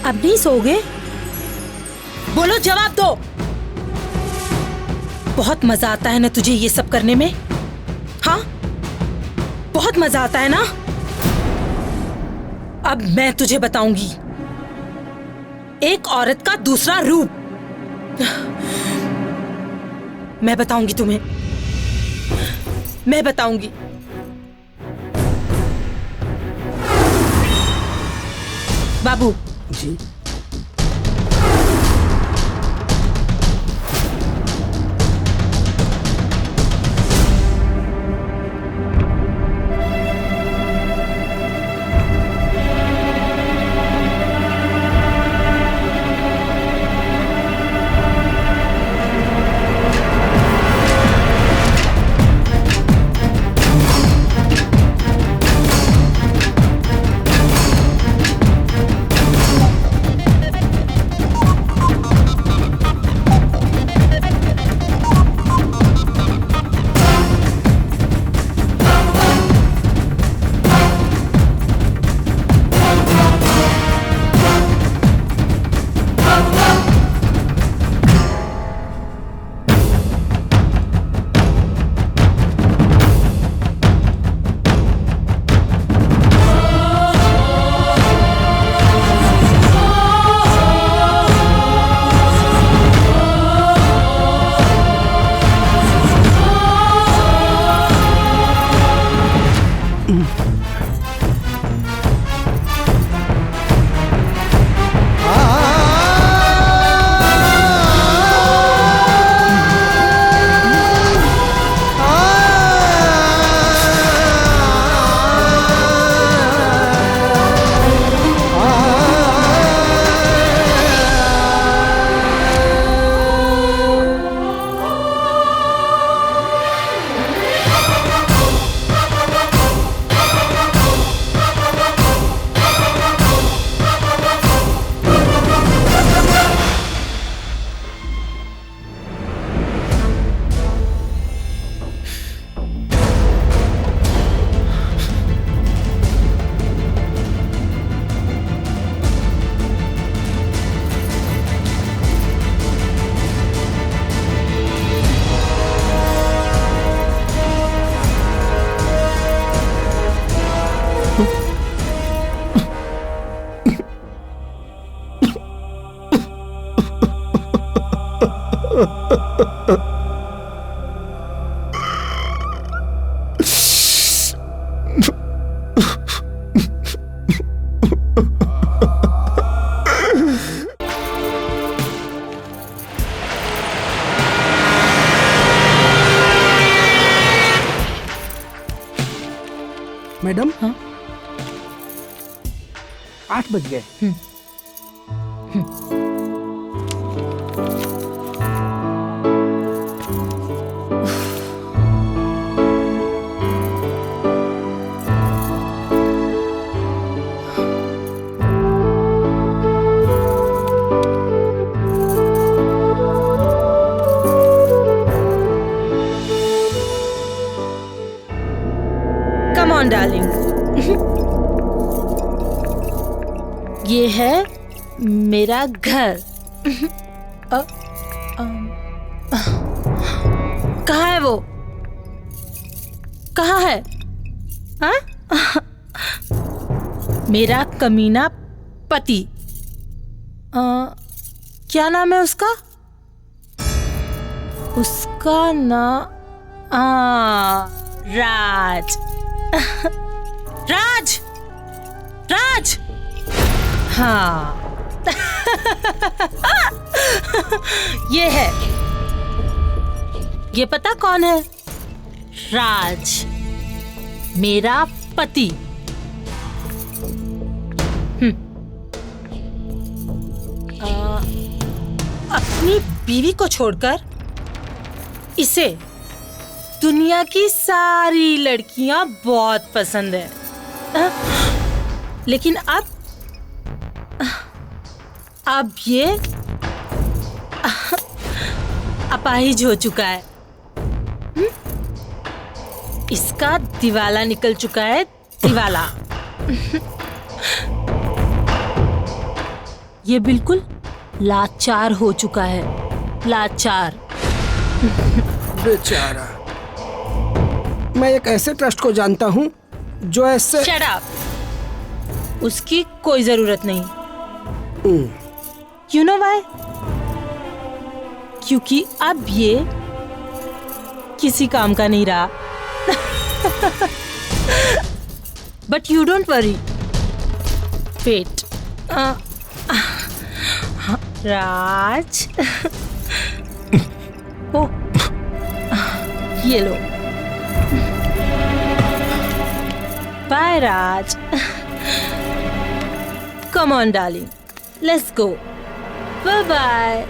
अब नहीं सोओगे? बोलो, जवाब दो। बहुत मजा आता है ना तुझे ये सब करने में? हाँ, बहुत मजा आता है ना? अब मैं तुझे बताऊंगी एक औरत का दूसरा रूप। मैं बताऊंगी तुम्हें, मैं बताऊंगी। बाबू जी। मैडम हाँ? 8 बज गए। कम ऑन डार्लिंग, ये है मेरा घर। कहाँ है वो? कहाँ है? हाँ? मेरा कमीना पति। क्या नाम है उसका? उसका नाम राज। राज, राज, हाँ। ये है। ये पता कौन है? राज, मेरा पति। अपनी बीवी को छोड़कर इसे दुनिया की सारी लड़कियां बहुत पसंद है, लेकिन अब ये अपाहिज हो चुका है। इसका दिवाला निकल चुका है, दिवाला। ये बिल्कुल लाचार हो चुका है, लाचार। बेचारा। मैं एक ऐसे ट्रस्ट को जानता हूँ जो ऐसे। Shut up. उसकी कोई जरूरत नहीं। You know why? क्योंकि अब ये किसी काम का नहीं रहा। But you don't worry, wait. Raj, ओ, ये लो। Bye Raj. Come on darling, let's go. Bye bye.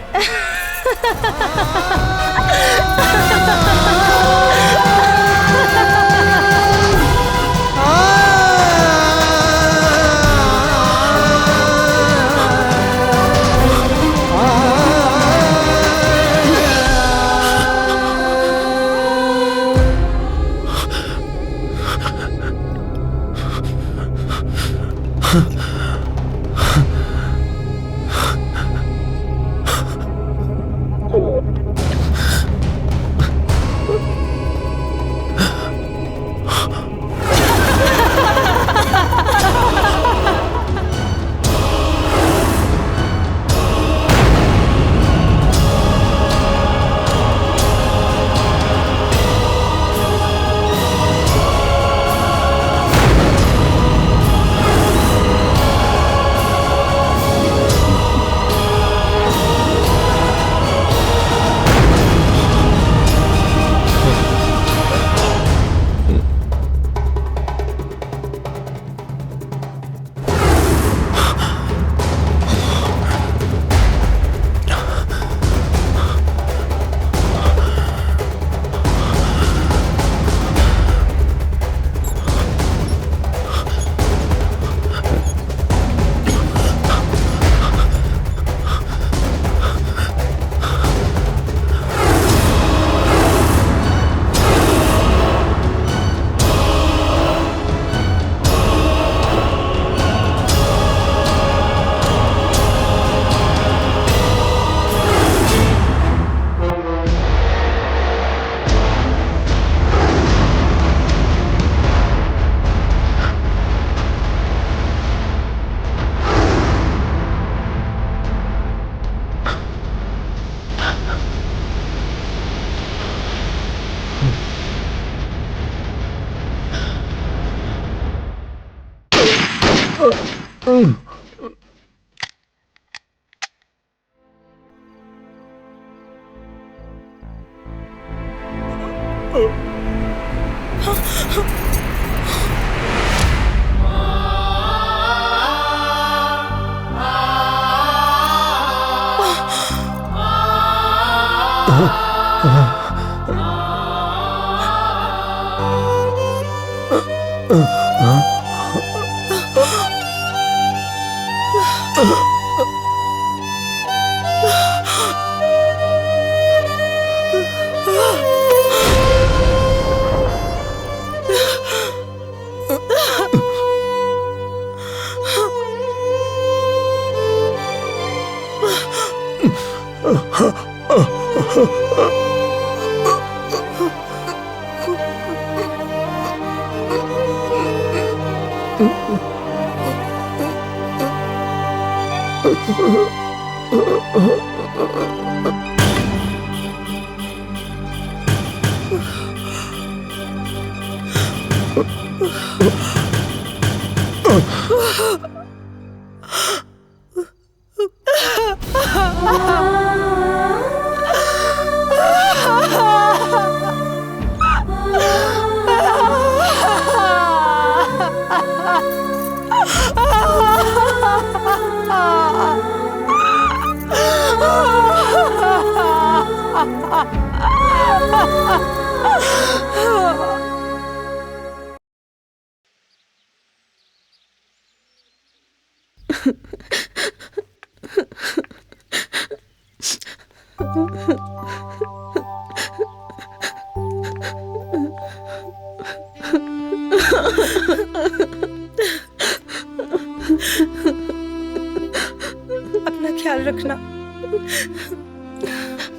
अपना ख्याल रखना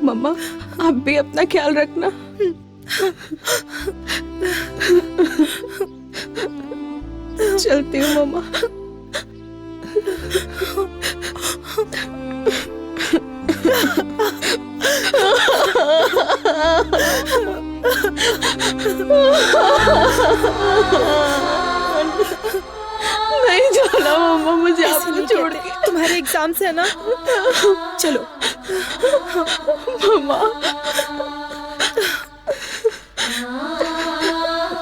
मम्मा, आप भी अपना ख्याल रखना। चलती हूँ मम्मा। नहीं जाना मम्मा, मुझे आपको छोड़ के। तुम्हारे एग्जाम से है ना, चलो मम्मा।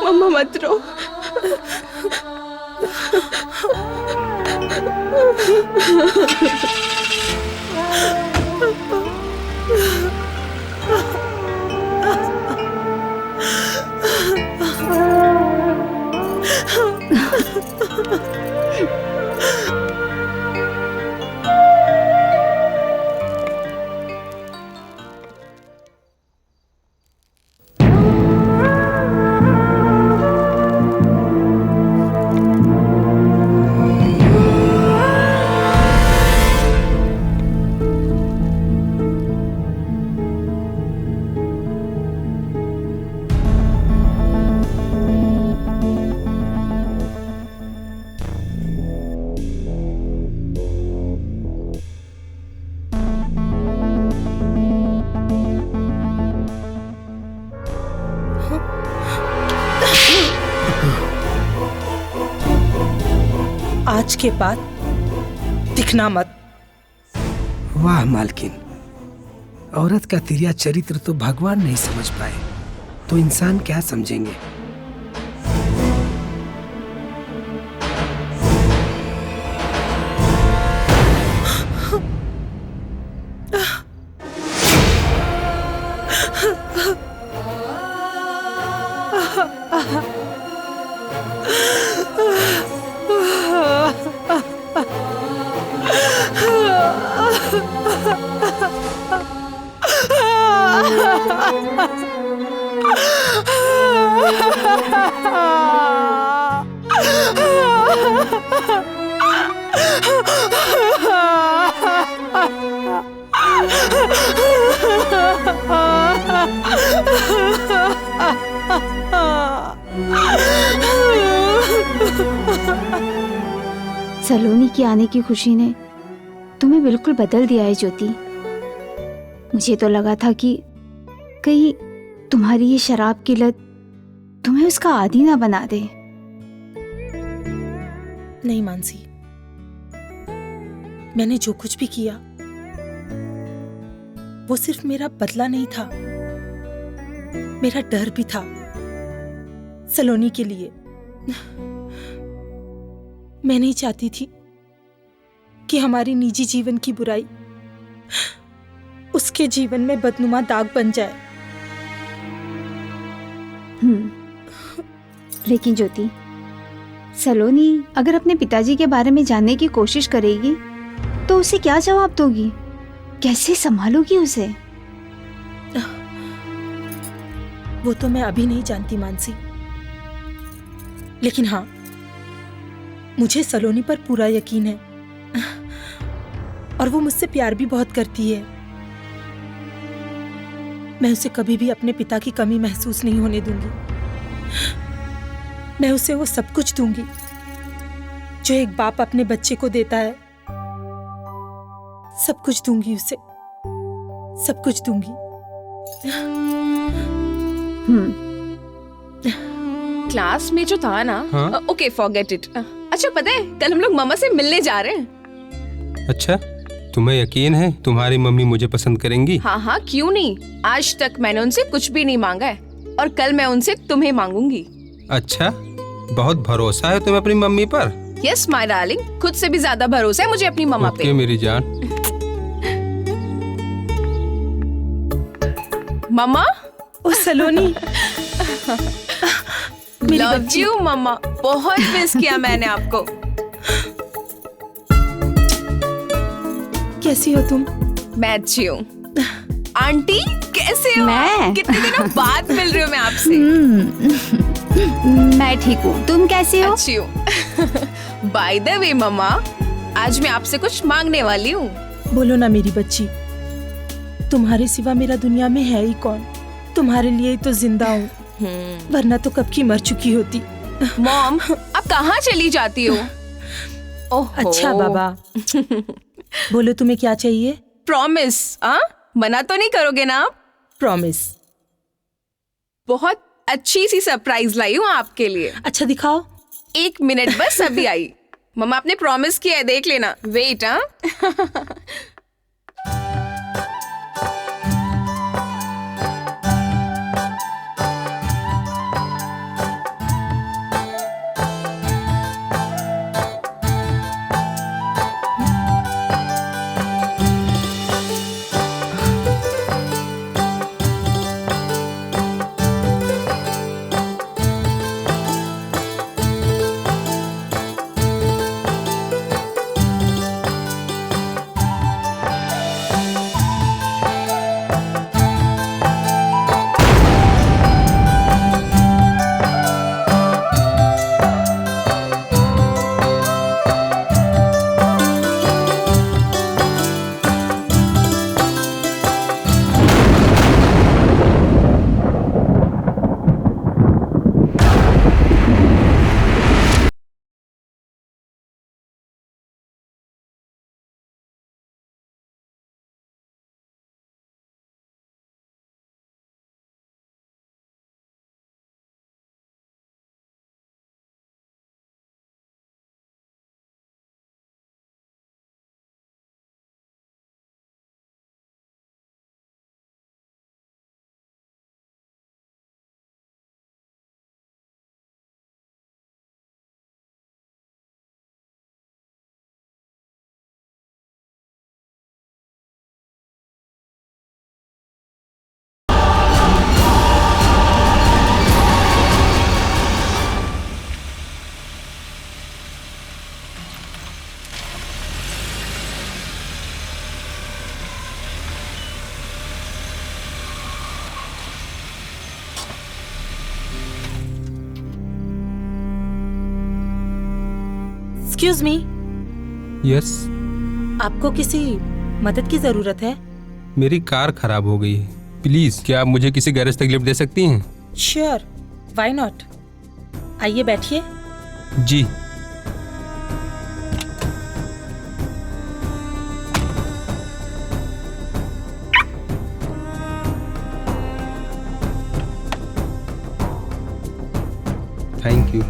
मम्मा मत रो। आज के बाद दिखना मत। वाह मालकिन, औरत का तिरिया चरित्र तो भगवान नहीं समझ पाए तो इंसान क्या समझेंगे। सलोनी के आने की खुशी ने तुम्हें बिल्कुल बदल दिया है ज्योति। मुझे तो लगा था कि कहीं तुम्हारी ये शराब की लत तुम्हें उसका आदी ना बना दे। नहीं मानसी, मैंने जो कुछ भी किया वो सिर्फ मेरा बदला नहीं था, मेरा डर भी था सलोनी के लिए। मैं नहीं चाहती थी कि हमारी निजी जीवन की बुराई उसके जीवन में बदनुमा दाग बन जाए। लेकिन ज्योति, सलोनी अगर अपने पिताजी के बारे में जानने की कोशिश करेगी तो उसे क्या जवाब दोगी? कैसे संभालोगी उसे? वो तो मैं अभी नहीं जानती मानसी, लेकिन हाँ, मुझे सलोनी पर पूरा यकीन है और वो मुझसे प्यार भी बहुत करती है। मैं उसे कभी भी अपने पिता की कमी महसूस नहीं होने दूंगी। मैं उसे वो सब कुछ दूंगी जो एक बाप अपने बच्चे को देता है। सब कुछ दूंगी उसे, सब कुछ दूंगी। क्लास में जो था ना, ओके फॉरगेट इट। अच्छा पता है, कल हम लोग मामा से मिलने जा रहे हैं। अच्छा, तुम्हें यकीन है तुम्हारी मम्मी मुझे पसंद करेंगी? हाँ हाँ, क्यों नहीं। आज तक मैंने उनसे कुछ भी नहीं मांगा है और कल मैं उनसे तुम्हें मांगूंगी। अच्छा, बहुत भरोसा है तुम्हें अपनी मम्मी पर? यस माय डार्लिंग, खुद से भी ज्यादा भरोसा है मुझे अपनी मम्मा पे। ओके मेरी जान। मम्मा। ओ सलोनी। लव यू मम्मा, बहुत मिस किया मैंने आपको। कैसी हो तुम? मैं अच्छी हूँ। आंटी कैसे हो? मैं? कितने दिनों बाद मिल रही हूँ मैं आपसे। मैं ठीक हूँ, तुम कैसे हो? अच्छी हूँ। बाय द वे मम्मा, आज मैं आपसे कुछ मांगने वाली हूँ। बोलो ना मेरी बच्ची, तुम्हारे सिवा मेरा दुनिया में है ही कौन? तुम्हारे लिए ही तो जिंदा हूँ, वरना तो कब की मर चुकी होती। मॉम, आप कहाँ चली जाती हो? ओहो। अच्छा बाबा, बोलो तुम्हें क्या चाहिए? प्रॉमिस, मना तो नहीं करोगे ना आप? प्रॉमिस। बहुत अच्छी सी सरप्राइज लाई हूँ आपके लिए। अच्छा दिखाओ। 1 मिनट बस, अभी आई। मम्मा आपने प्रॉमिस किया है, देख लेना। वेट। Excuse me. यस। आपको किसी मदद की जरूरत है? मेरी कार खराब हो गई है, प्लीज क्या आप मुझे किसी गैरेज तक लिफ्ट दे सकती हैं? Sure, why not. आइए बैठिए। जी। Thank you.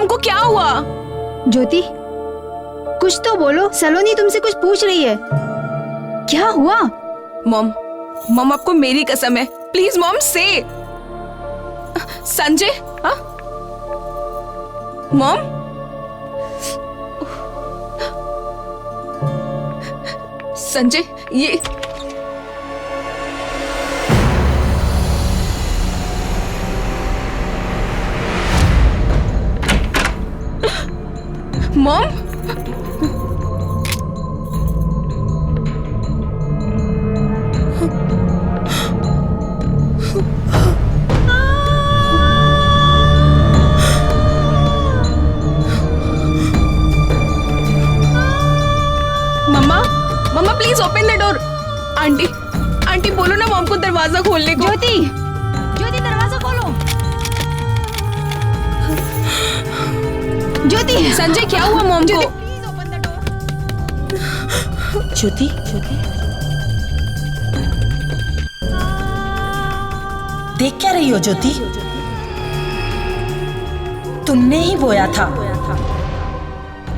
मॉम को क्या हुआ? ज्योति, कुछ तो बोलो। सलोनी तुमसे कुछ पूछ रही है। क्या हुआ? मॉम आपको मेरी कसम है, प्लीज मॉम से। संजय, हाँ? मॉम? संजय, ये मॉम? मम्मा please open the door. Aunty बोलो ना मॉम को दरवाजा खोलने को। ज्योति दरवाजा खोलो। ज्योति। संजय क्या हुआ मॉम को? ज्योति, देख क्या रही हो ज्योति? तुमने ही बोया था,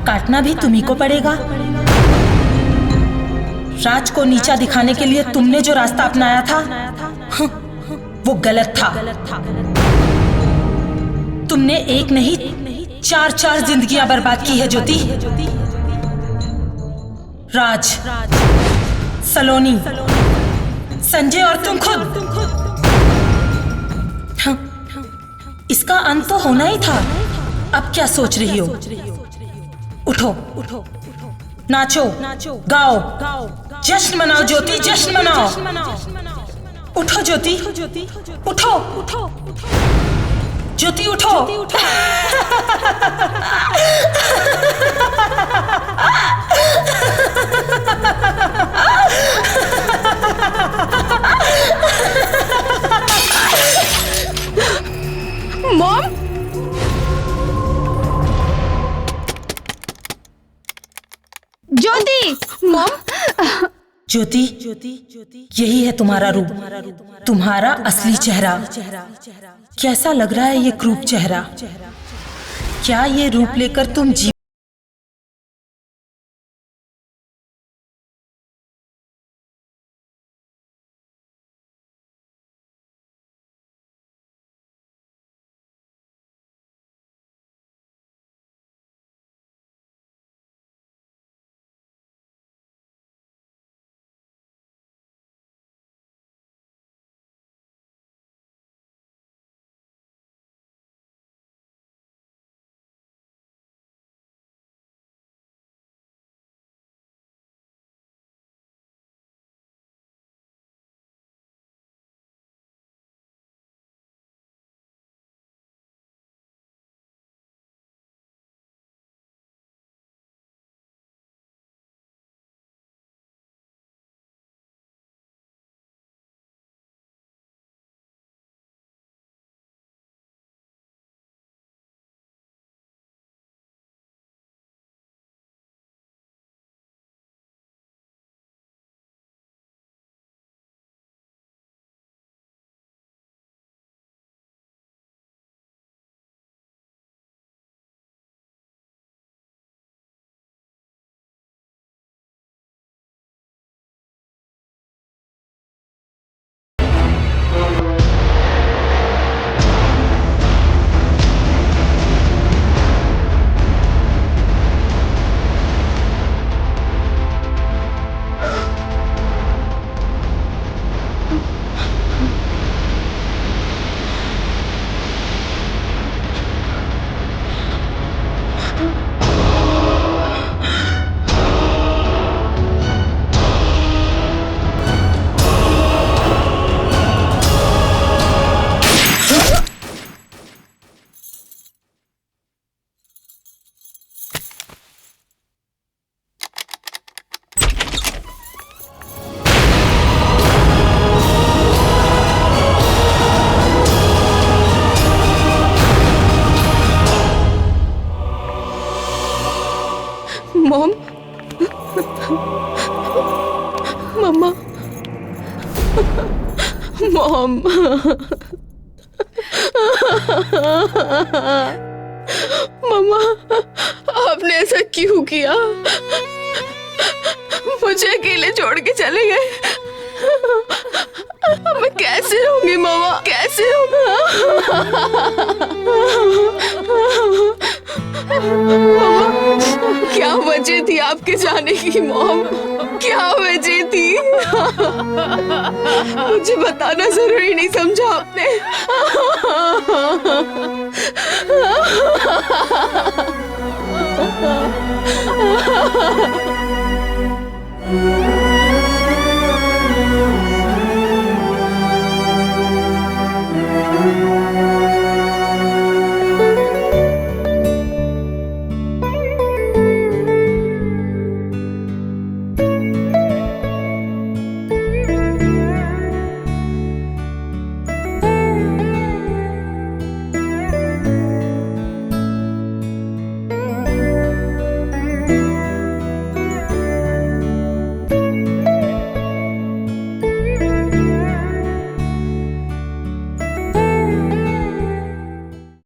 काटना भी तुम्ही को पड़ेगा। राज को नीचा दिखाने के लिए तुमने जो रास्ता अपनाया था वो गलत था। तुमने एक नहीं 4 जिंदगियां बर्बाद की है ज्योति। राज, सलोनी, संजय और तुम खुद। इसका अंत तो होना ही था। अब क्या सोच रही हो? उठो, नाचो, गाओ, जश्न मनाओ ज्योति, जश्न मनाओ। उठो ज्योति, उठो ज्योति, उठो। मॉम? ज्योति। मॉम? ज्योति, यही है तुम्हारा रूप, तुम्हारा असली चेहरा। कैसा लग रहा है ये क्रूप चेहरा? क्या ये रूप लेकर तुम जी मॉम? मम्मा? मॉम? मम्मा किया? मुझे अकेले छोड़ के चले गए। मैं कैसे रहूंगी मामा, कैसे रहूंगा? मामा, क्या वजह थी आपके जाने की मॉम? क्या वजह थी? मुझे बताना जरूरी नहीं समझा आपने?